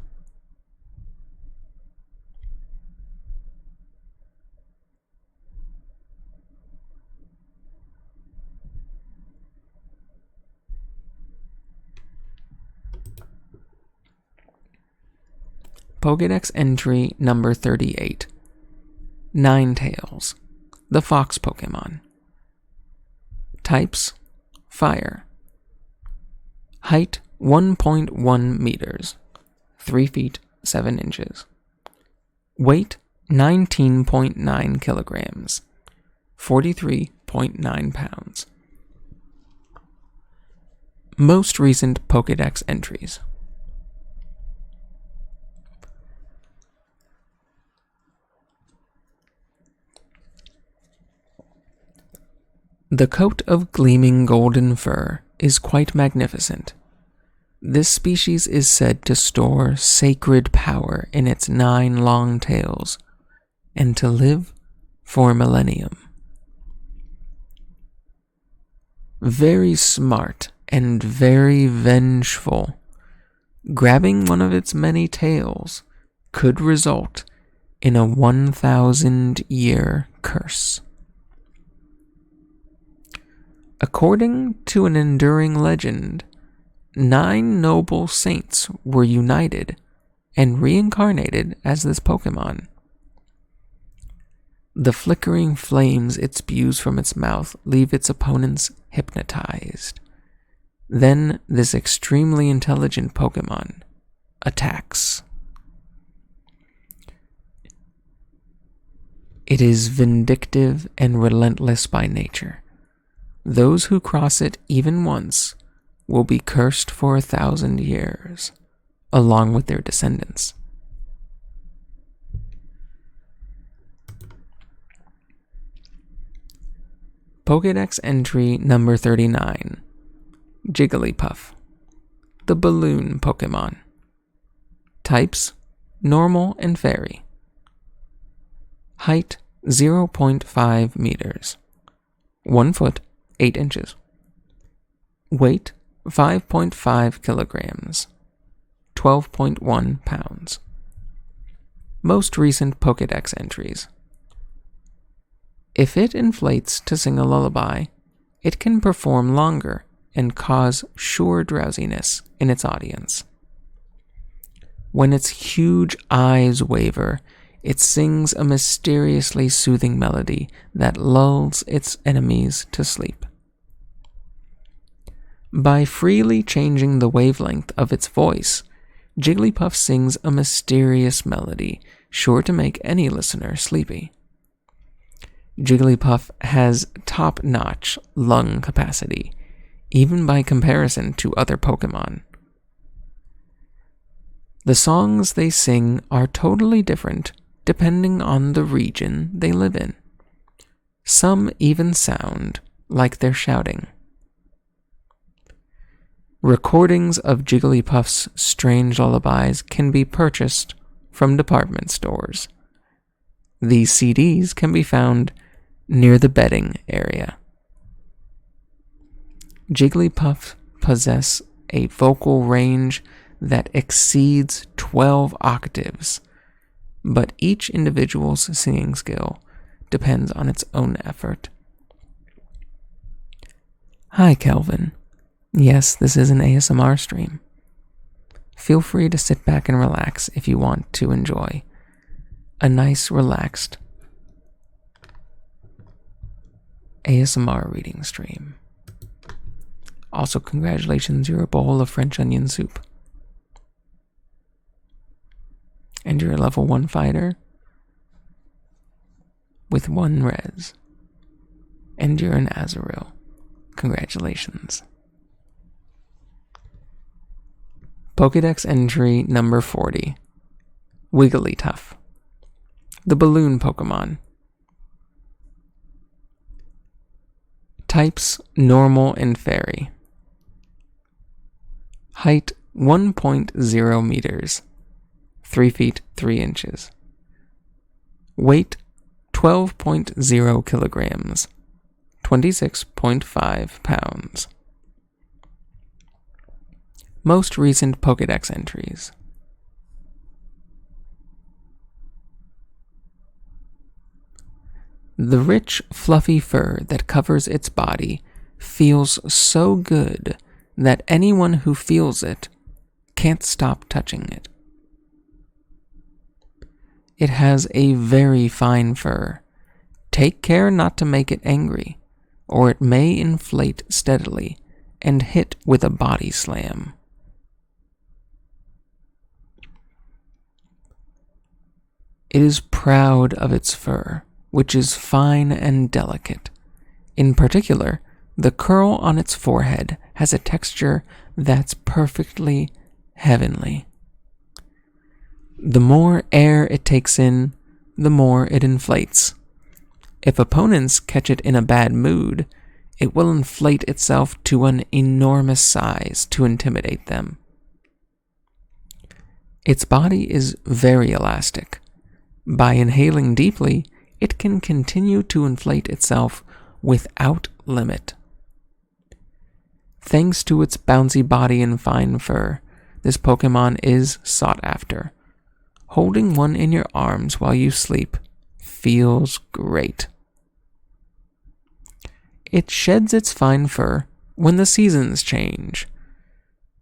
Pokedex entry number 38. Ninetales, the fox Pokemon. Types: Fire. Height: 1.1 meters, 3 feet, 7 inches. Weight: 19.9 kilograms, 43.9 pounds. Most recent Pokedex entries. The coat of gleaming golden fur is quite magnificent. This species is said to store sacred power in its 9 long tails, and to live for a millennium. Very smart and very vengeful, grabbing one of its many tails could result in a 1,000-year curse. According to an enduring legend, 9 noble saints were united and reincarnated as this Pokemon. The flickering flames it spews from its mouth leave its opponents hypnotized. Then this extremely intelligent Pokemon attacks. It is vindictive and relentless by nature. Those who cross it even once will be cursed for 1,000 years, along with their descendants. Pokedex entry number 39. Jigglypuff, the balloon Pokemon. Types: Normal and Fairy. Height: 0.5 meters, 1 foot, 8 inches. Weight: 5.5 kilograms, 12.1 pounds. Most recent Pokedex entries. If it inflates to sing a lullaby, it can perform longer and cause sure drowsiness in its audience. When its huge eyes waver, it sings a mysteriously soothing melody that lulls its enemies to sleep. By freely changing the wavelength of its voice, Jigglypuff sings a mysterious melody sure to make any listener sleepy. Jigglypuff has top-notch lung capacity, even by comparison to other Pokemon. The songs they sing are totally different depending on the region they live in. Some even sound like they're shouting. Recordings of Jigglypuff's strange lullabies can be purchased from department stores. These CDs can be found near the bedding area. Jigglypuff possess a vocal range that exceeds 12 octaves, but each individual's singing skill depends on its own effort. Hi, Kelvin. Yes, this is an ASMR stream. Feel free to sit back and relax if you want to enjoy a nice, relaxed ASMR reading stream. Also, congratulations, you're a bowl of French onion soup. And you're a level 1 fighter with 1 res. And you're an Azurill. Congratulations. Pokedex entry number 40. Wigglytuff, the balloon Pokemon. Types normal and fairy. Height 1.0 meters, 3 feet 3 inches. Weight 12.0 kilograms, 26.5 pounds. Most recent Pokedex entries. The rich, fluffy fur that covers its body feels so good that anyone who feels it can't stop touching it. It has a very fine fur. Take care not to make it angry, or it may inflate steadily and hit with a body slam. It is proud of its fur, which is fine and delicate. In particular, the curl on its forehead has a texture that's perfectly heavenly. The more air it takes in, the more it inflates. If opponents catch it in a bad mood, it will inflate itself to an enormous size to intimidate them. Its body is very elastic. By inhaling deeply, it can continue to inflate itself without limit. Thanks to its bouncy body and fine fur, this Pokemon is sought after. Holding one in your arms while you sleep feels great. It sheds its fine fur when the seasons change.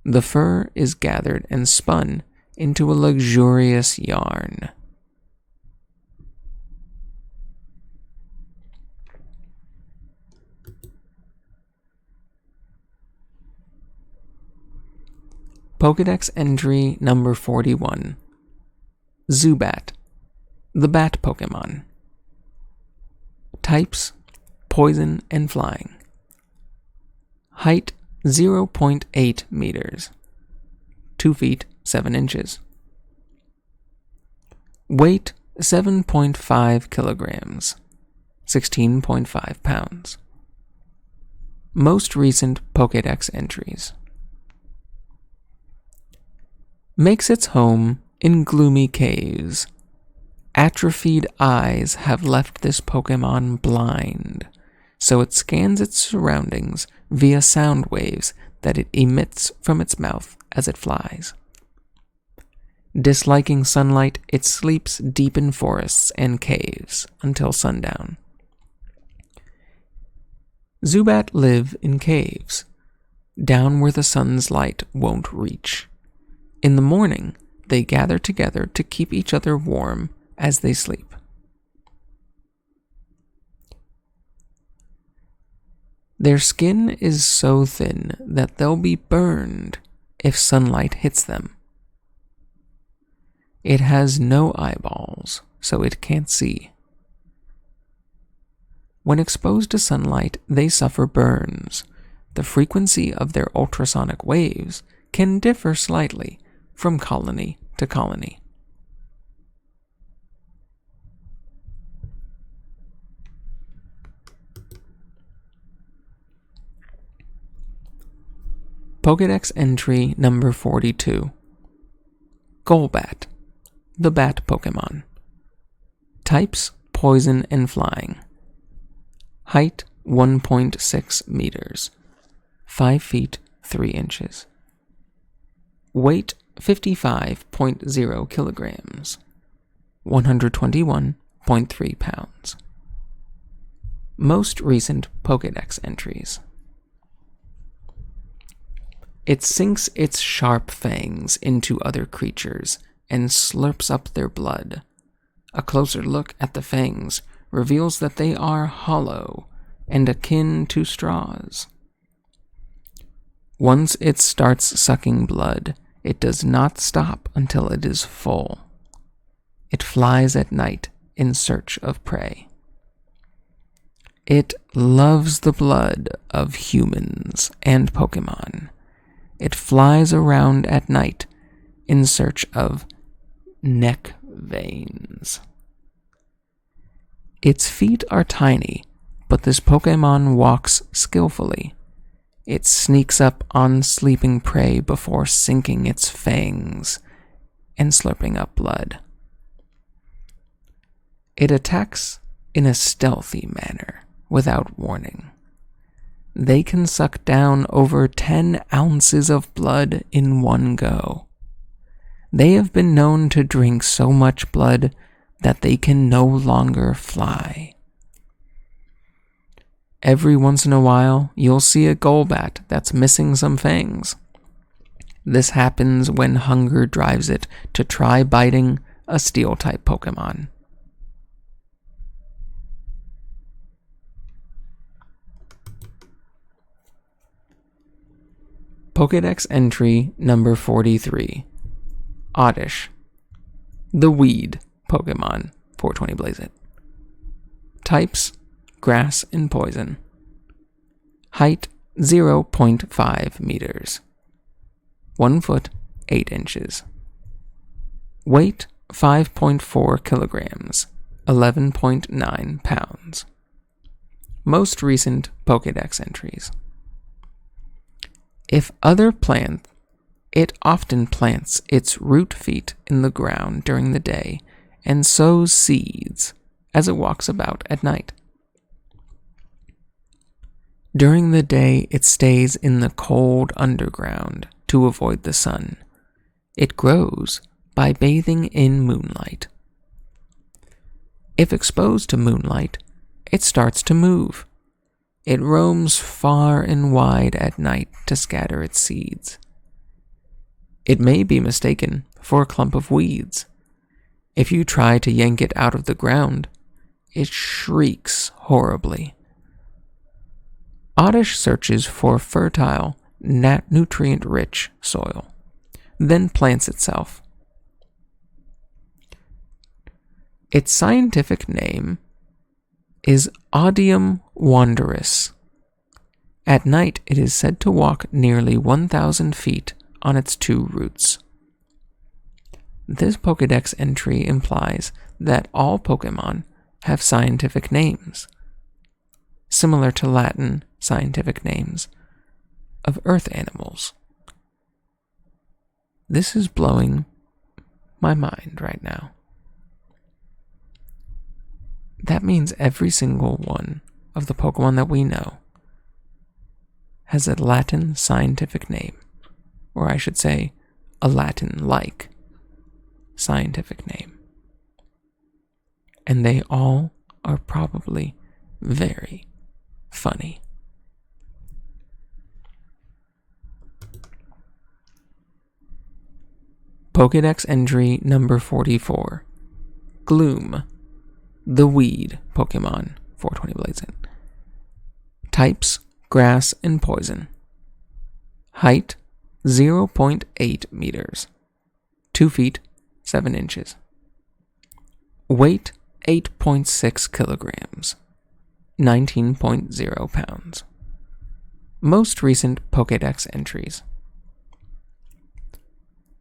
The fur is gathered and spun into a luxurious yarn. Pokedex entry number 41. Zubat, the bat Pokemon. Types, poison and flying. Height 0.8 meters, 2 feet 7 inches. Weight 7.5 kilograms, 16.5 pounds. Most recent Pokedex entries. Makes its home in gloomy caves. Atrophied eyes have left this Pokemon blind, so it scans its surroundings via sound waves that it emits from its mouth as it flies. Disliking sunlight, it sleeps deep in forests and caves until sundown. Zubat live in caves, down where the sun's light won't reach. In the morning, they gather together to keep each other warm as they sleep. Their skin is so thin that they'll be burned if sunlight hits them. It has no eyeballs, so it can't see. When exposed to sunlight, they suffer burns. The frequency of their ultrasonic waves can differ slightly from colony to colony. Pokedex entry number 42. Golbat, the bat Pokemon. Types: poison and flying. Height: 1.6 meters. 5 feet 3 inches. Weight: 55.0 kilograms. 121.3 pounds. Most recent Pokedex entries. It sinks its sharp fangs into other creatures and slurps up their blood. A closer look at the fangs reveals that they are hollow and akin to straws. Once it starts sucking blood, it does not stop until it is full. It flies at night in search of prey. It loves the blood of humans and Pokemon. It flies around at night in search of neck veins. Its feet are tiny, but this Pokemon walks skillfully. It sneaks up on sleeping prey before sinking its fangs and slurping up blood. It attacks in a stealthy manner, without warning. They can suck down over 10 ounces of blood in one go. They have been known to drink so much blood that they can no longer fly. Every once in a while, you'll see a Golbat that's missing some fangs. This happens when hunger drives it to try biting a Steel-type Pokemon. Pokedex entry number 43. Oddish, the weed Pokemon. 420 Blaze It. Types: grass and poison. Height: 0.5 meters. 1 foot 8 inches. Weight: 5.4 kilograms. 11.9 pounds. Most recent Pokedex entries. If other plant, it often plants its root feet in the ground during the day and sows seeds as it walks about at night. During the day, it stays in the cold underground to avoid the sun. It grows by bathing in moonlight. If exposed to moonlight, it starts to move. It roams far and wide at night to scatter its seeds. It may be mistaken for a clump of weeds. If you try to yank it out of the ground, it shrieks horribly. Oddish searches for fertile, nutrient-rich soil, then plants itself. Its scientific name is Odium wanderus. At night, it is said to walk nearly 1,000 feet on its 2 roots. This Pokedex entry implies that all Pokemon have scientific names, similar to Latin scientific names of earth animals. This is blowing my mind right now. That means every single one of the Pokemon that we know has a Latin scientific name, or I should say, a Latin-like scientific name. And they all are probably very funny. Pokedex entry number 44. Gloom, the weed Pokemon. 420 blades in. Types, grass and poison. Height, 0.8 meters. 2 feet, 7 inches. Weight, 8.6 kilograms. 19.0 pounds. Most recent Pokedex entries.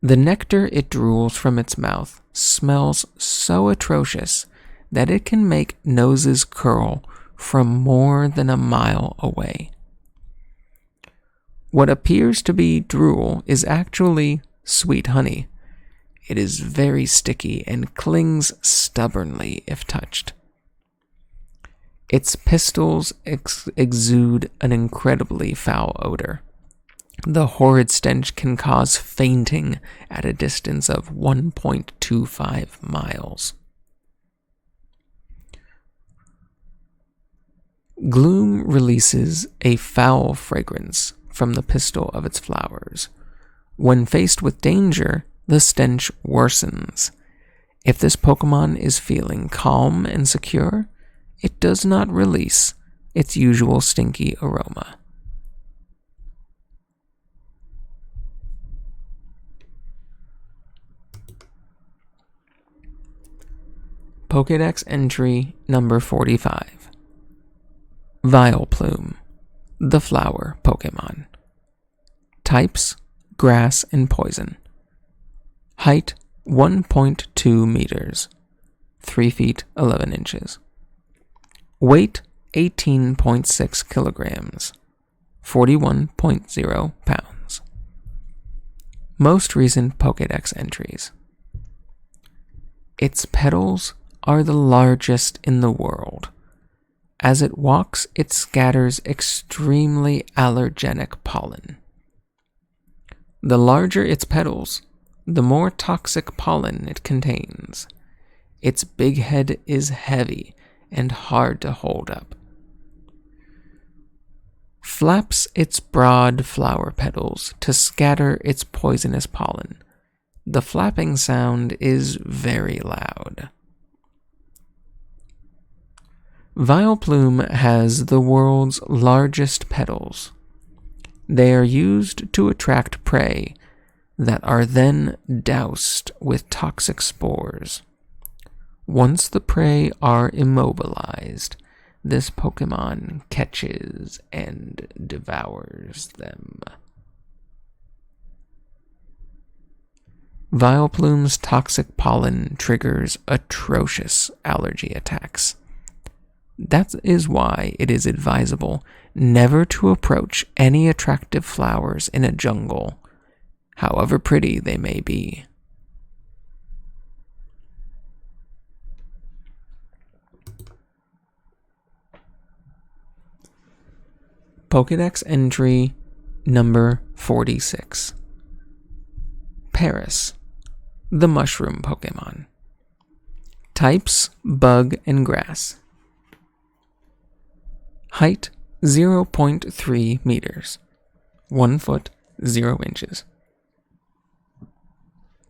The nectar it drools from its mouth smells so atrocious that it can make noses curl from more than a mile away. What appears to be drool is actually sweet honey. It is very sticky and clings stubbornly if touched. Its pistils exude an incredibly foul odor. The horrid stench can cause fainting at a distance of 1.25 miles. Gloom releases a foul fragrance from the pistil of its flowers. When faced with danger, the stench worsens. If this Pokemon is feeling calm and secure, it does not release its usual stinky aroma. Pokedex entry number 45. Vileplume, the flower Pokemon. Types, grass and poison. Height, 1.2 meters. 3 feet, 11 inches. Weight, 18.6 kilograms. 41.0 pounds. Most recent Pokedex entries. Its petals are the largest in the world. As it walks, it scatters extremely allergenic pollen. The larger its petals, the more toxic pollen it contains. Its big head is heavy and hard to hold up. Flaps its broad flower petals to scatter its poisonous pollen. The flapping sound is very loud. Vileplume has the world's largest petals. They are used to attract prey that are then doused with toxic spores. Once the prey are immobilized, this Pokemon catches and devours them. Vileplume's toxic pollen triggers atrocious allergy attacks. That is why it is advisable never to approach any attractive flowers in a jungle, however pretty they may be. Pokedex entry number 46. Paris, the mushroom Pokemon. Types, bug and grass. Height, 0.3 meters. 1 foot, 0 inches.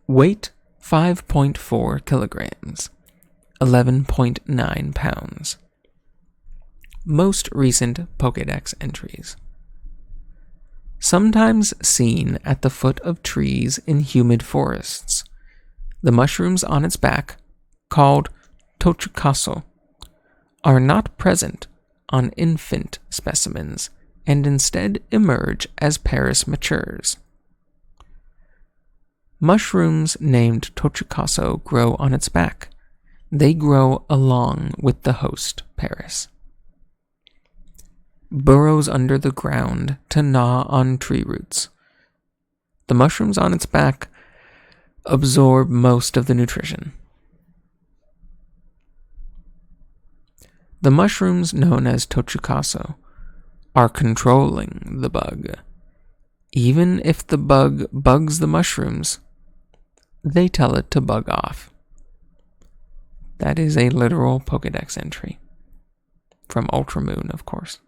Weight, 5.4 kilograms. 11.9 pounds. Most recent Pokedex entries. Sometimes seen at the foot of trees in humid forests, the mushrooms on its back, called tochikaso, are not present on infant specimens and instead emerge as Paris matures. Mushrooms named tochikaso grow on its back. They grow along with the host, Paris. Burrows under the ground to gnaw on tree roots. The mushrooms on its back absorb most of the nutrition. The mushrooms known as tochikaso are controlling the bug. Even if the bug bugs the mushrooms, they tell it to bug off. That is a literal Pokedex entry. From Ultramoon, of course.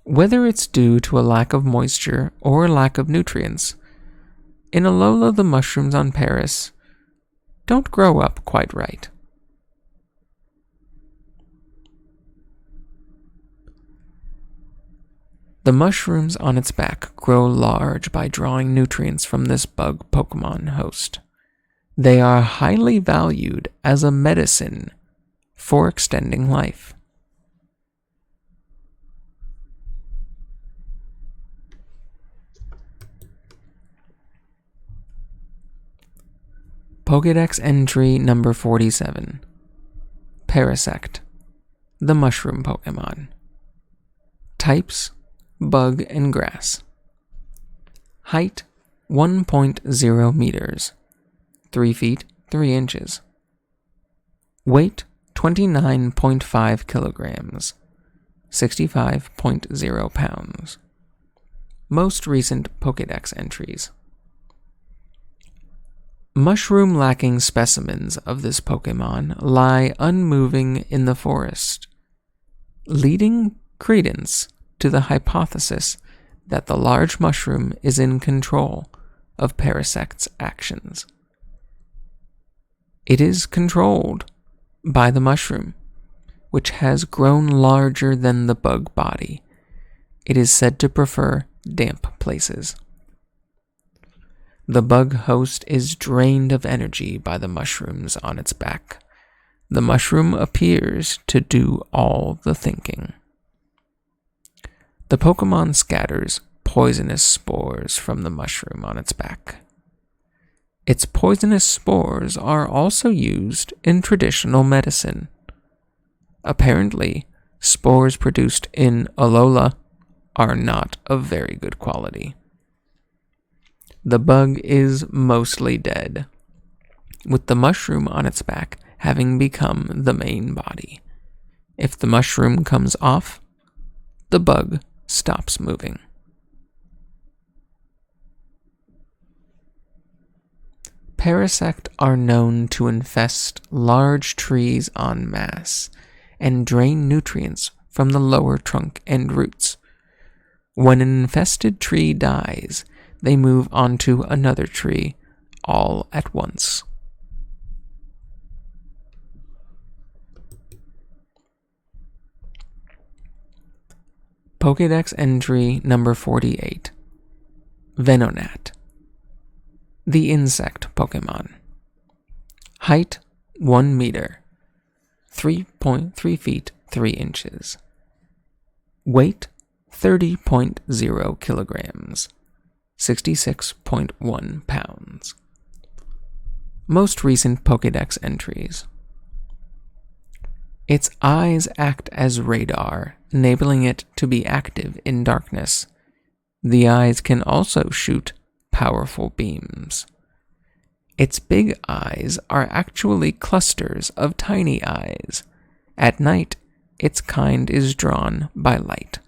Whether it's due to a lack of moisture or a lack of nutrients, In Alola, the mushrooms on Paris don't grow up quite right. The mushrooms on its back grow large by drawing nutrients from this bug Pokemon host. They are highly valued as a medicine for extending life. Pokedex entry number 47. Parasect, the mushroom Pokemon. Types: bug and grass. Height: 1.0 meters, 3 feet 3 inches. Weight: 29.5 kilograms, 65.0 pounds. Most recent Pokedex entries. Mushroom-lacking specimens of this Pokemon lie unmoving in the forest, leading credence to the hypothesis that the large mushroom is in control of Parasect's actions. It is controlled by the mushroom, which has grown larger than the bug body. It is said to prefer damp places. The bug host is drained of energy by the mushrooms on its back. The mushroom appears to do all the thinking. The Pokemon scatters poisonous spores from the mushroom on its back. Its poisonous spores are also used in traditional medicine. Apparently, spores produced in Alola are not of very good quality. The bug is mostly dead, with the mushroom on its back having become the main body. If the mushroom comes off, the bug stops moving. Parasect are known to infest large trees en masse and drain nutrients from the lower trunk and roots. When an infested tree dies, they move onto another tree all at once. Pokedex entry number 48. Venonat, the insect Pokemon. Height: 1 meter, 3.3 feet 3 inches. Weight: 30.0 kilograms, 66.1 pounds. Most recent Pokedex entries. Its eyes act as radar, enabling it to be active in darkness. The eyes can also shoot powerful beams. Its big eyes are actually clusters of tiny eyes. At night, its kind is drawn by light.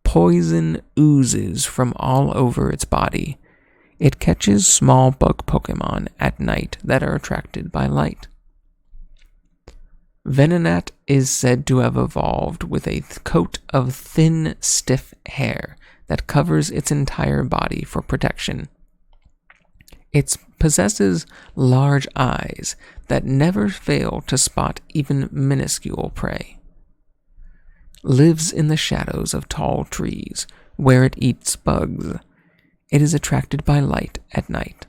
Poison oozes from all over its body. It catches small bug Pokemon at night that are attracted by light. Venonat is said to have evolved with a coat of thin, stiff hair that covers its entire body for protection. It possesses large eyes that never fail to spot even minuscule prey. Lives in the shadows of tall trees, where it eats bugs. It is attracted by light at night.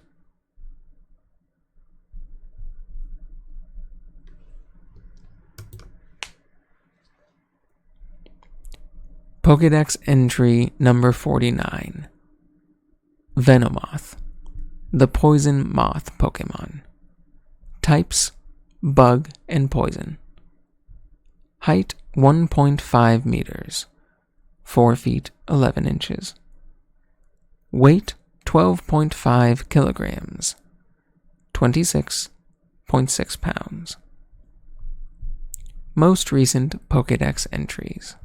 Pokedex entry number 49. Venomoth, the poison moth Pokemon. Types: bug and poison. Height: 1.5 meters, 4 feet 11 inches. Weight: 12.5 kilograms, 26.6 pounds. Most recent Pokedex entries.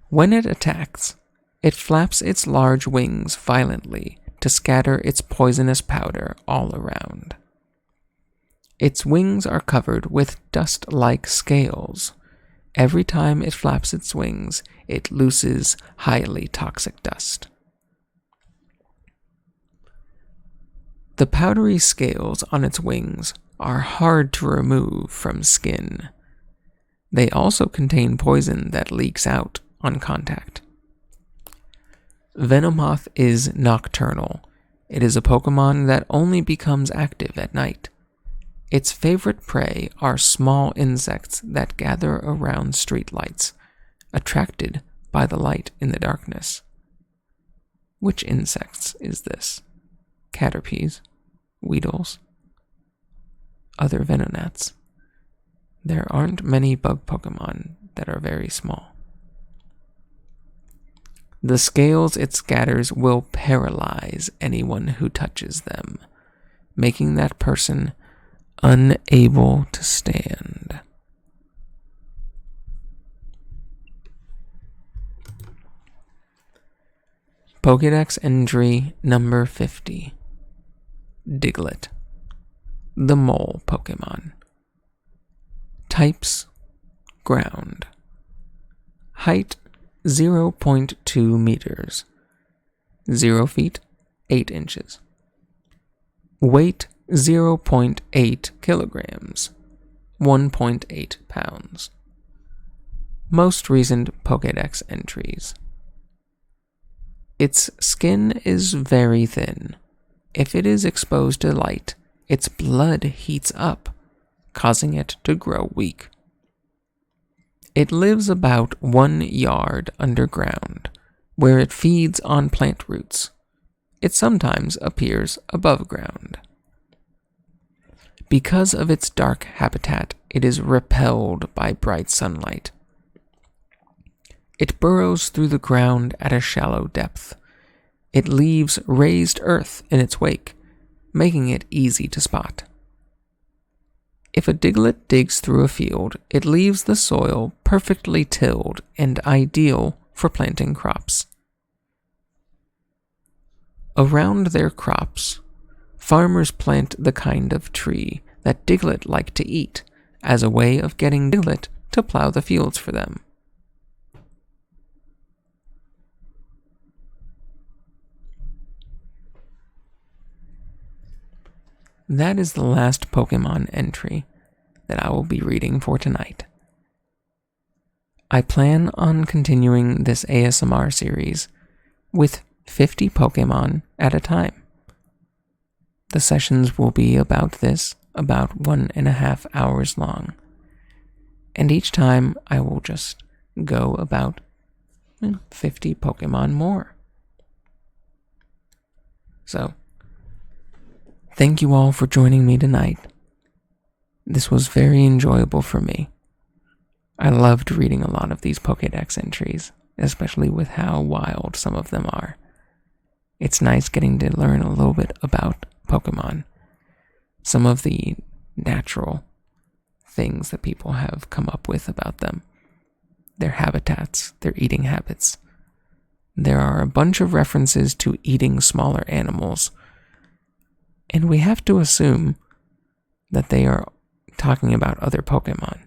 When it attacks, it flaps its large wings violently to scatter its poisonous powder all around. Its wings are covered with dust-like scales. Every time it flaps its wings, it looses highly toxic dust. The powdery scales on its wings are hard to remove from skin. They also contain poison that leaks out on contact. Venomoth is nocturnal. It is a Pokemon that only becomes active at night. Its favorite prey are small insects that gather around streetlights, attracted by the light in the darkness. Which insects is this? Caterpies, Weedles, other Venonats. There aren't many bug Pokemon that are very small. The scales it scatters will paralyze anyone who touches them, making that person unable to stand. Pokedex entry number 50. Diglett, the mole Pokemon. Types: ground. Height: 0.2 meters. 0 feet, 8 inches. Weight: 0.8 kilograms. 1.8 pounds. Most recent Pokedex entries. Its skin is very thin. If it is exposed to light, its blood heats up, causing it to grow weak. It lives about 1 yard underground, where it feeds on plant roots. It sometimes appears above ground. Because of its dark habitat, it is repelled by bright sunlight. It burrows through the ground at a shallow depth. It leaves raised earth in its wake, making it easy to spot. If a Diglett digs through a field, it leaves the soil perfectly tilled and ideal for planting crops. Around their crops, farmers plant the kind of tree that Diglett like to eat as a way of getting Diglett to plow the fields for them. That is the last Pokemon entry that I will be reading for tonight. I plan on continuing this ASMR series with 50 Pokemon at a time. The sessions will be about 1.5 hours long, and each time I will just go about 50 Pokemon more. So, thank you all for joining me tonight. This was very enjoyable for me. I loved reading a lot of these Pokédex entries, especially with how wild some of them are. It's nice getting to learn a little bit about Pokemon, some of the natural things that people have come up with about them, their habitats, their eating habits. There are a bunch of references to eating smaller animals, and we have to assume that they are talking about other Pokemon,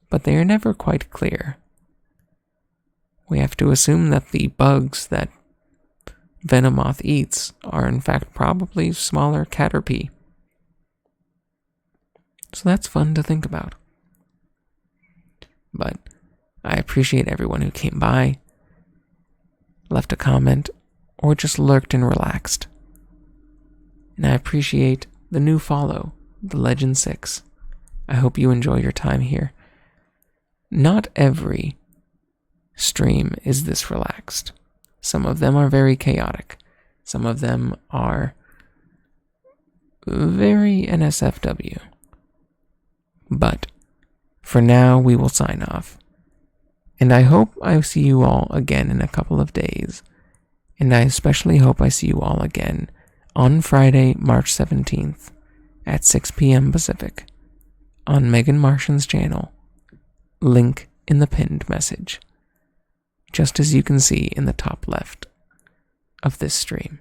but they are never quite clear. We have to assume that the bugs that Venomoth eats are in fact probably smaller Caterpie. So that's fun to think about. But I appreciate everyone who came by, left a comment, or just lurked and relaxed. And I appreciate the new follow, the Legend 6. I hope you enjoy your time here. Not every stream is this relaxed. Some of them are very chaotic. Some of them are very NSFW. But for now, we will sign off. And I hope I see you all again in a couple of days. And I especially hope I see you all again on Friday, March 17th at 6 p.m. Pacific on Megan Martian's channel. Link in the pinned message, just as you can see in the top left of this stream.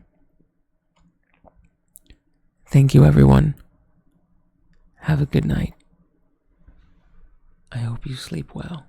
Thank you, everyone. Have a good night. I hope you sleep well.